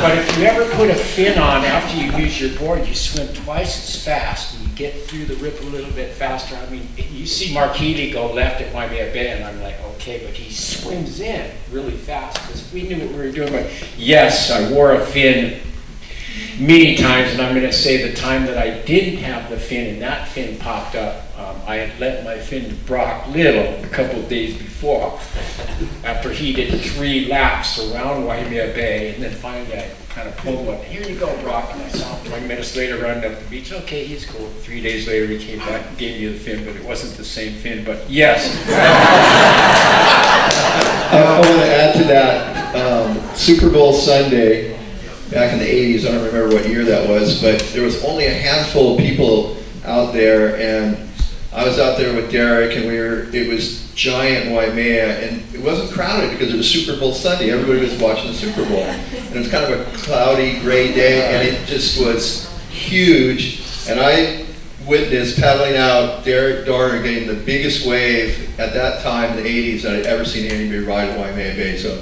But if you ever put a fin on after you use your board, you swim twice as fast and you get through the rip a little bit faster. I mean, you see Mark Healy go left at Waimea Bay, and I'm like, okay, but he swims in really fast because we knew what we were doing. But yes, I wore a fin many times, and I'm going to say the time that I didn't have the fin and that fin popped up, I had let my fin to Brock Little a couple of days before, after he did 3 laps around Waimea Bay, and then finally I kind of pulled one. Here you go, Brock. And I saw him 20 minutes later running up the beach. Okay, he's cool. 3 days later he came back and gave me the fin, but it wasn't the same fin. But yes. I want to add to that. Super Bowl Sunday, back in the 80s, I don't remember what year that was, but there was only a handful of people out there, and I was out there with Derek, and it was giant Waimea, and it wasn't crowded because it was Super Bowl Sunday. Everybody was watching the Super Bowl. And it was kind of a cloudy, gray day, and it just was huge. And I witnessed paddling out Derek Dorner getting the biggest wave at that time in the 80s that I'd ever seen anybody ride at Waimea Bay. So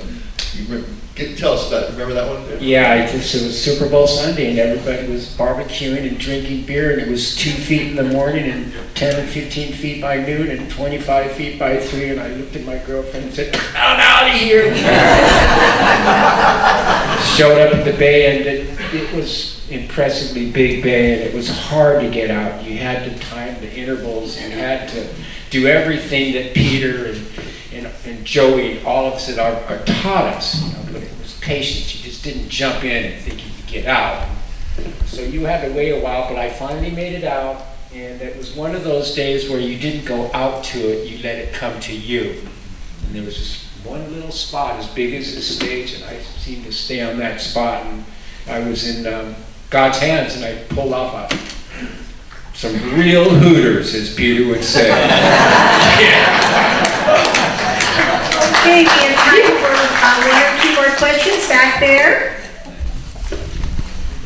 tell us about it. Remember that one? Yeah, it was Super Bowl Sunday, and everybody was barbecuing and drinking beer, and it was 2 feet in the morning and 10 and 15 feet by noon and 25 feet by 3, and I looked at my girlfriend and said, I'm out of here. Showed up at the bay, and it was impressively big bay, and it was hard to get out. You had to time the intervals, you had to do everything that Peter and Joey, all of us that are taught us. You know, but it was patience. You just didn't jump in and think you could get out. So you had to wait a while, but I finally made it out, and it was one of those days where you didn't go out to it, you let it come to you. And there was just one little spot as big as this stage, and I seemed to stay on that spot, and I was in God's hands, and I pulled off some real hooters, as Peter would say. Okay, we have time for 1 or 2 more questions back there.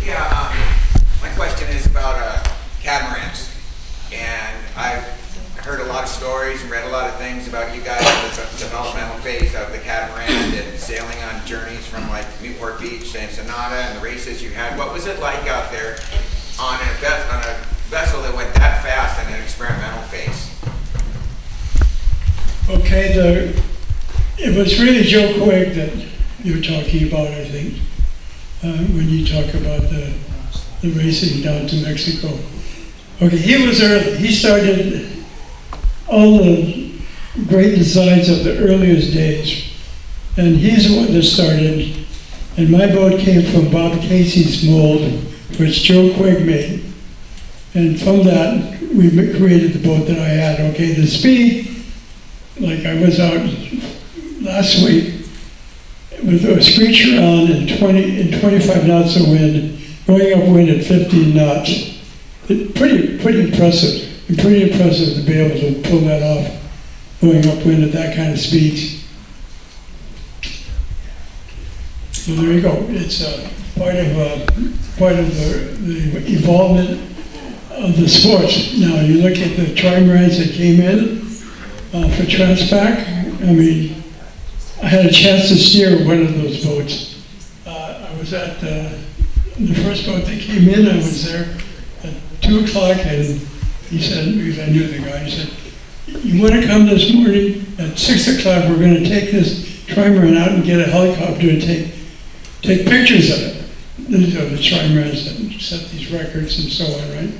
Yeah, my question is about catamarans. And I've heard a lot of stories and read a lot of things about you guys in the developmental phase of the catamaran and sailing on journeys from like Newport Beach to Ensenada and the races you had. What was it like out there on a vessel that went that fast in an experimental phase? Okay, it was really Joe Quigg that you're talking about, I think, when you talk about the racing down to Mexico. Okay, he was early. He started all the great designs of the earliest days. And he's the one that started. And my boat came from Bob Casey's mold, which Joe Quigg made. And from that, we created the boat that I had. Okay, the speed, like I was out last week with a screecher on and 25 knots of wind, going upwind at 15 knots. Pretty impressive. And pretty impressive to be able to pull that off, going upwind at that kind of speeds. So there you go. It's part of the evolvement of the sports. Now you look at the trimarans that came in for Transpac. I mean, I had a chance to steer one of those boats. I was at the first boat that came in. I was there at 2 o'clock, and he said, because I knew the guy, he said, "You want to come this morning at 6 o'clock? We're going to take this trimaran out and get a helicopter and take pictures of it." These are the trimarans that set these records and so on, right?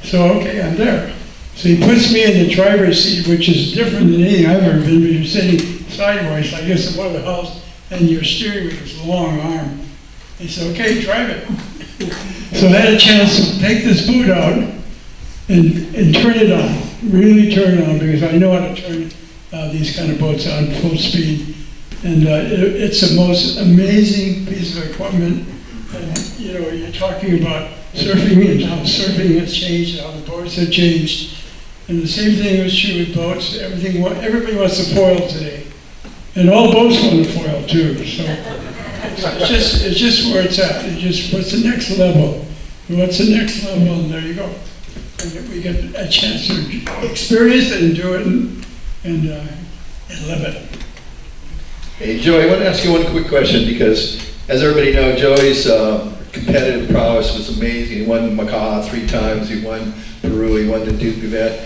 So, okay, I'm there. So he puts me in the driver's seat, which is different than anything I've ever been, but you're sitting sideways, like this in one of the hulls, and you're steering with this long arm. He said, "Okay, drive it." So I had a chance to take this boat out and turn it on, really turn it on, because I know how to turn these kind of boats on full speed. And it's the most amazing piece of equipment. And, you know, you're talking about surfing and how surfing has changed, how the boats have changed. And the same thing is true with boats. Everybody wants to foil today. And all boats want to foil too. So it's just where it's at. It's just what's the next level. What's the next level? And there you go. And we get a chance to experience it and do it and live it. Hey, Joey, I want to ask you one quick question, because as everybody knows, Joey's competitive prowess was amazing. He won Macau 3 times, he won Peru, he won the Duke event.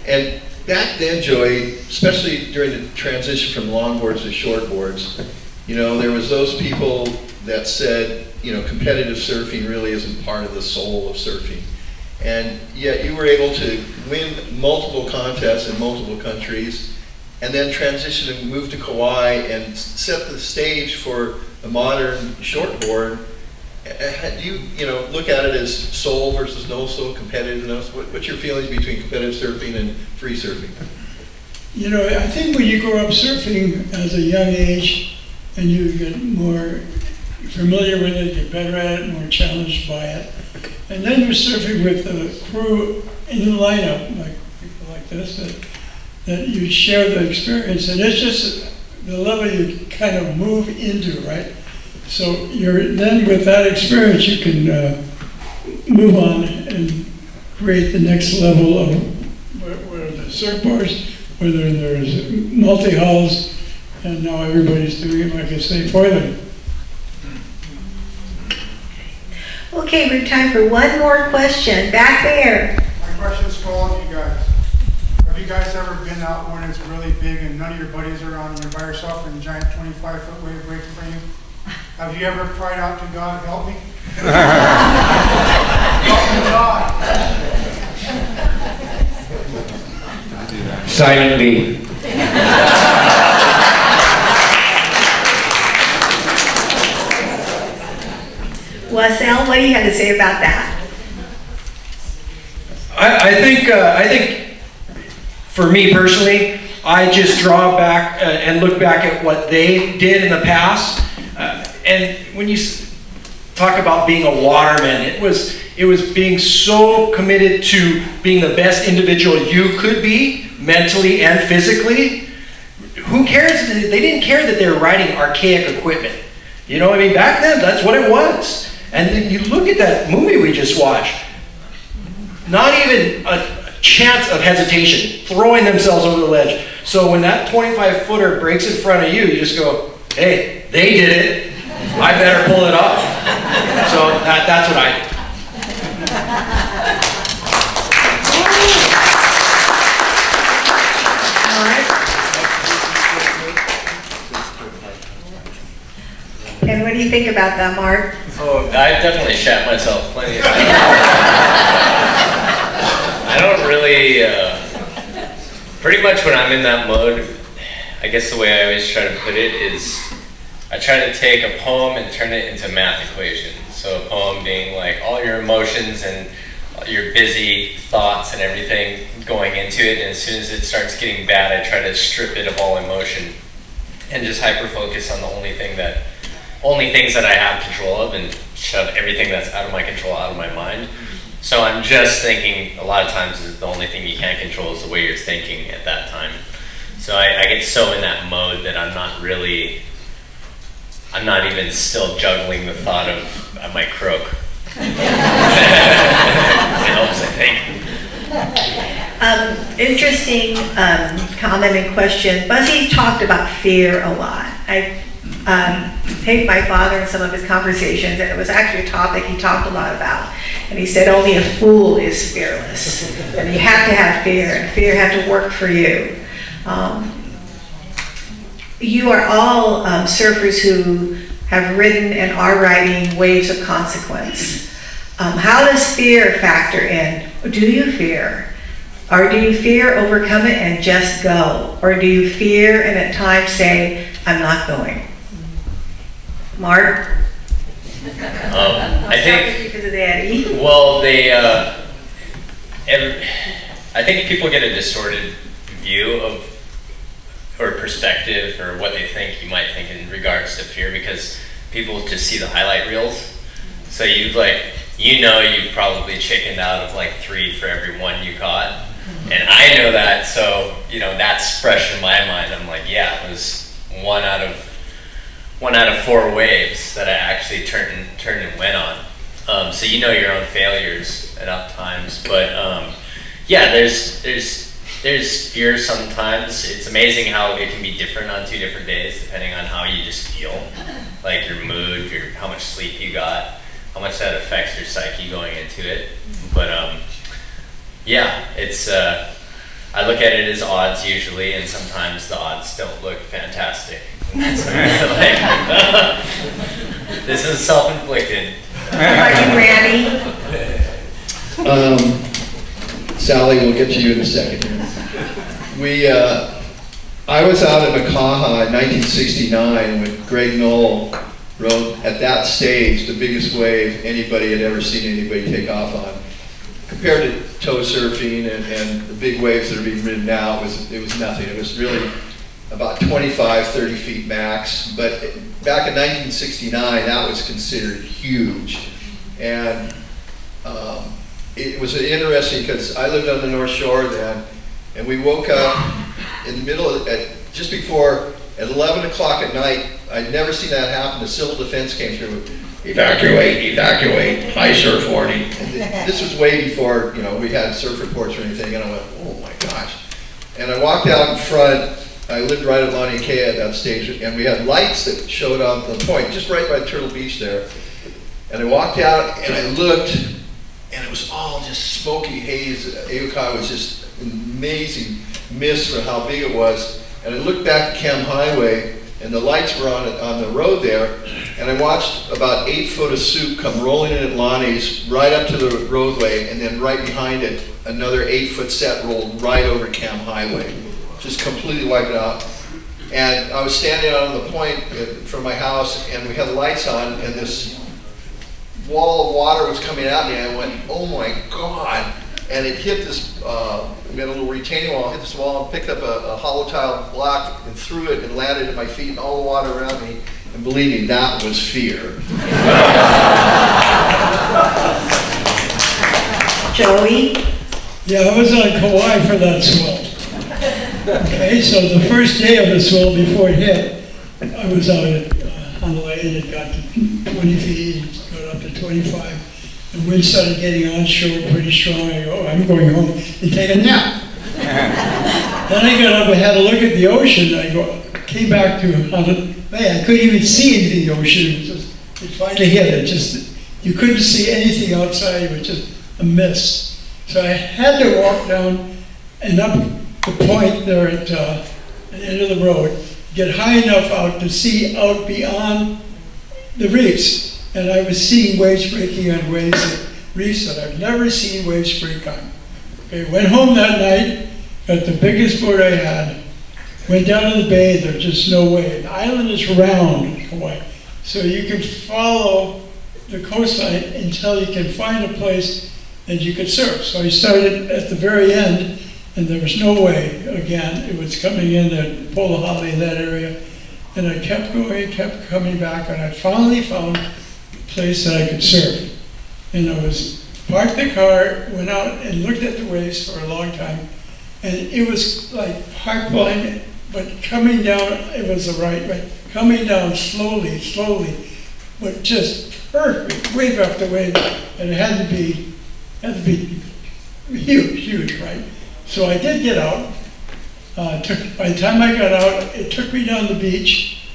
And back then, Joey, especially during the transition from longboards to shortboards, you know, there was those people that said, you know, competitive surfing really isn't part of the soul of surfing. And yet you were able to win multiple contests in multiple countries, and then transition and move to Kauai and set the stage for a modern shortboard. Do you look at it as soul versus no soul, competitiveness? What's your feelings between competitive surfing and free surfing? You know, I think when you grow up surfing as a young age and you get more familiar with it, get better at it, more challenged by it, and then you're surfing with the crew in the lineup, like people like this, that you share the experience, and it's just the level you kind of move into, right? So then with that experience, you can move on and create the next level of where the surfboards, whether there's multi-hulls, and now everybody's doing it, like I say, foiling. Okay, we have time for one more question. Back there. My question's for all of you guys. Have you guys ever been out when it's really big and none of your buddies are around and you're by yourself and a giant 25-foot wave breaking from you? Have you ever cried out to God, "Help me"? Help me, God. Silently. Wasel, what do you have to say about that? I think for me personally, I just draw back and look back at what they did in the past. And when you talk about being a waterman, it was being so committed to being the best individual you could be, mentally and physically. Who cares? They didn't care that they were riding archaic equipment. You know, I mean, back then, that's what it was. And then you look at that movie we just watched, not even a chance of hesitation, throwing themselves over the ledge. So when that 25-footer breaks in front of you, you just go, "Hey, they did it. I better pull it off." So that's what I did. And what do you think about that, Mark? Oh, I've definitely shat myself plenty of times. Pretty much when I'm in that mode, I guess the way I always try to put it is I try to take a poem and turn it into a math equation. So a poem being like all your emotions and your busy thoughts and everything going into it, and as soon as it starts getting bad, I try to strip it of all emotion and just hyper focus on the only things that I have control of, and shove everything that's out of my control out of my mind. So I'm just thinking, a lot of times is the only thing you can't control is the way you're thinking at that time. So I get so in that mode that I'm not even still juggling the thought of I might croak. It helps, I think. Interesting comment and question. Buzzy talked about fear a lot. I take my father in some of his conversations, and it was actually a topic he talked a lot about. And he said only a fool is fearless. And you have to have fear, and fear have to work for you. You are all surfers who have ridden and are riding waves of consequence. How does fear factor in? Do you fear? Or do you fear, overcome it, and just go? Or do you fear and at times say, I'm not going? Mark? I think because of Daddy. Well, I think people get a distorted view of, or perspective, or what they think you might think in regards to fear, because people just see the highlight reels. So you've probably chickened out of like 3 for every 1 you caught. And I know that, so that's fresh in my mind. I'm like, yeah, it was 1 out of 4 waves that I actually turned and went on. So your own failures enough times, but yeah, there's fear sometimes. It's amazing how it can be different on 2 different days depending on how you just feel, like your mood, how much sleep you got, how much that affects your psyche going into it. But yeah, it's I look at it as odds usually, and sometimes the odds don't look fantastic. And that's when you're like, this is self-inflicted. What about you, Randy? Sally, we'll get to you in a second. I was out at Makaha in 1969 when Greg Knoll rode, at that stage, the biggest wave anybody had ever seen anybody take off on. Compared to tow surfing and the big waves that are being ridden now, it was nothing. It was really about 25, 30 feet max. But back in 1969, that was considered huge. And it was interesting because I lived on the North Shore then, and we woke up in the middle of, just before, at 11 o'clock at night. I'd never seen that happen. The civil defense came through. Evacuate, evacuate, high surf warning. And this was way before we had surf reports or anything, and I went, oh my gosh. And I walked out in front. I lived right at Lani Kea at that stage, and we had lights that showed on the point, just right by Turtle Beach there. And I walked out and I looked, and it was all just smoky haze. Aokai was just an amazing mist for how big it was. And I looked back at Cam Highway, and the lights were on the road there, and I watched about 8 foot of soup come rolling in at Lonnie's right up to the roadway, and then right behind it, another 8 foot set rolled right over Cam Highway, just completely wiped it out. And I was standing out on the point from my house, and we had the lights on, and this wall of water was coming at me, and I went, oh my God. And it hit this, we had a little retaining wall, hit this wall, and picked up a hollow tile block and threw it and landed at my feet and all the water around me. And believe me, that was fear. Joey? Yeah, I was on Kauai for that swell. Okay, so the first day of the swell before it hit, I was out at Honolulu, and it got to 20 feet, got up to 25. The wind started getting onshore pretty strong. I go, I'm going home and take a nap. Then I got up and had a look at the ocean. Came back to Honolulu. Man, I couldn't even see anything in the ocean. It finally hit. You couldn't see anything outside. It was just a mist. So I had to walk down and up the point there at the end of the road, get high enough out to see out beyond the reefs. And I was seeing waves breaking on reefs that I've never seen waves break on. Okay, went home that night, got the biggest boat I had, went down to the bay, there's just no way. The island is round, Hawaii, so you can follow the coastline until you can find a place that you could surf. So I started at the very end, and there was no way. Again, it was coming in at Polahali, that area, and I kept going, kept coming back, and I finally found a place that I could surf. And I parked the car, went out and looked at the waves for a long time, and it was like park blind, but coming down, it was the right way, coming down slowly, but just perfect, wave after wave, and it had to be huge, right? So I did get out. By the time I got out, it took me down the beach,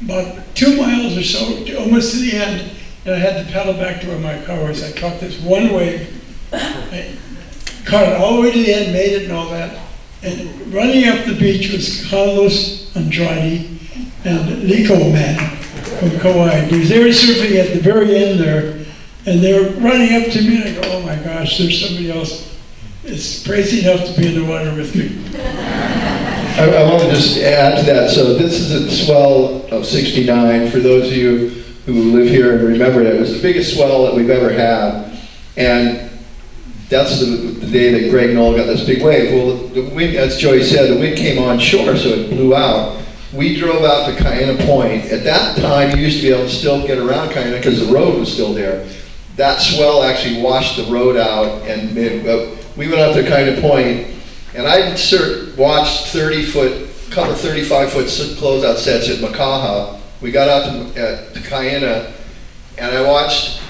about 2 miles or so, almost to the end, and I had to paddle back to where my car was. I caught this one wave, I caught it all the way to the end, made it and all that. And running up the beach was Carlos Andrade and Liko Man from Kauai, because they were surfing at the very end there, and they were running up to me, and I go, oh my gosh, there's somebody else. It's crazy enough to be in the water with me. I want to just add to that. So this is a swell of 69. For those of you who live here and remember it was the biggest swell that we've ever had. And that's the day that Greg Knoll got this big wave. Well, the wind, as Joey said, the wind came on shore, so it blew out. We drove out to Kaena Point. At that time, you used to be able to still get around Kaena because the road was still there. That swell actually washed the road out, and we went out to Kaena Point, and I watched couple 35-foot closeout sets at Makaha. We got out to Kaena, and I watched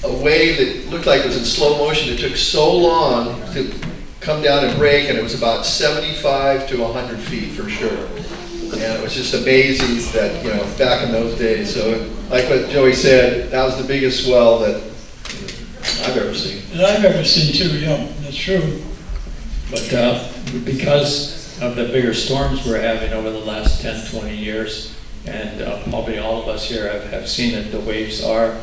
a wave that looked like it was in slow motion. It took so long to come down and break, and it was about 75 to 100 feet for sure. And it was just amazing that, back in those days. So like what Joey said, that was the biggest swell that I've ever seen. That I've ever seen too, yeah, that's true. But because of the bigger storms we're having over the last 10, 20 years, and probably all of us here have seen that the waves are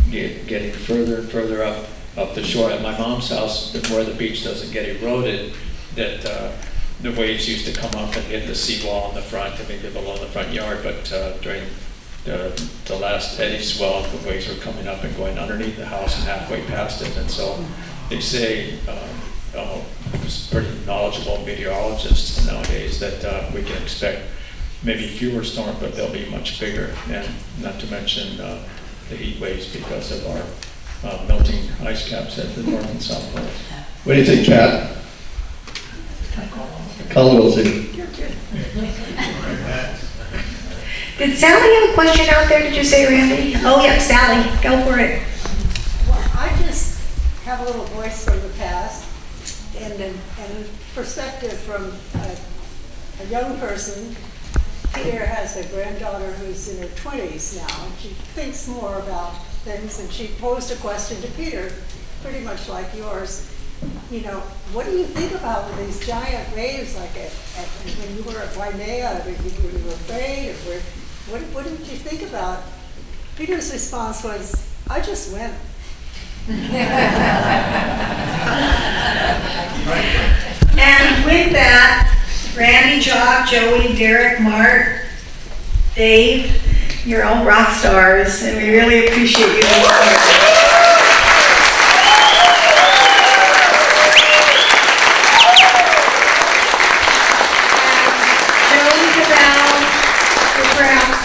getting further and further up the shore. At my mom's house, where the beach doesn't get eroded, that the waves used to come up and hit the seawall in the front, I mean, below the front yard, but during the last eddy swell, the waves were coming up and going underneath the house and halfway past it. And so they say, it's pretty knowledgeable meteorologists nowadays, that we can expect maybe fewer storms, but they'll be much bigger. And not to mention the heat waves because of our melting ice caps at the north and south poles. What do you think, Pat? Caldwell City. Did Sally have a question out there, did you say, Randy? Oh, yep, Sally, go for it. Well, I just have a little voice from the past and a perspective from a young person. Peter has a granddaughter who's in her 20s now, and she thinks more about things, and she posed a question to Peter, pretty much like yours. What do you think about with these giant waves like when you were at Waimea? Were you afraid? What did you think about? Peter's response was, I just swim. And with that, Randy, Jock, Joey, Derek, Mark, Dave, you're all rock stars, and we really appreciate you being here.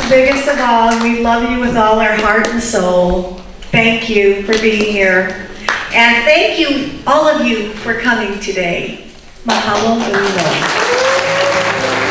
Biggest of all, and we love you with all our heart and soul. Thank you for being here. And thank you, all of you, for coming today. Mahalo nui loa.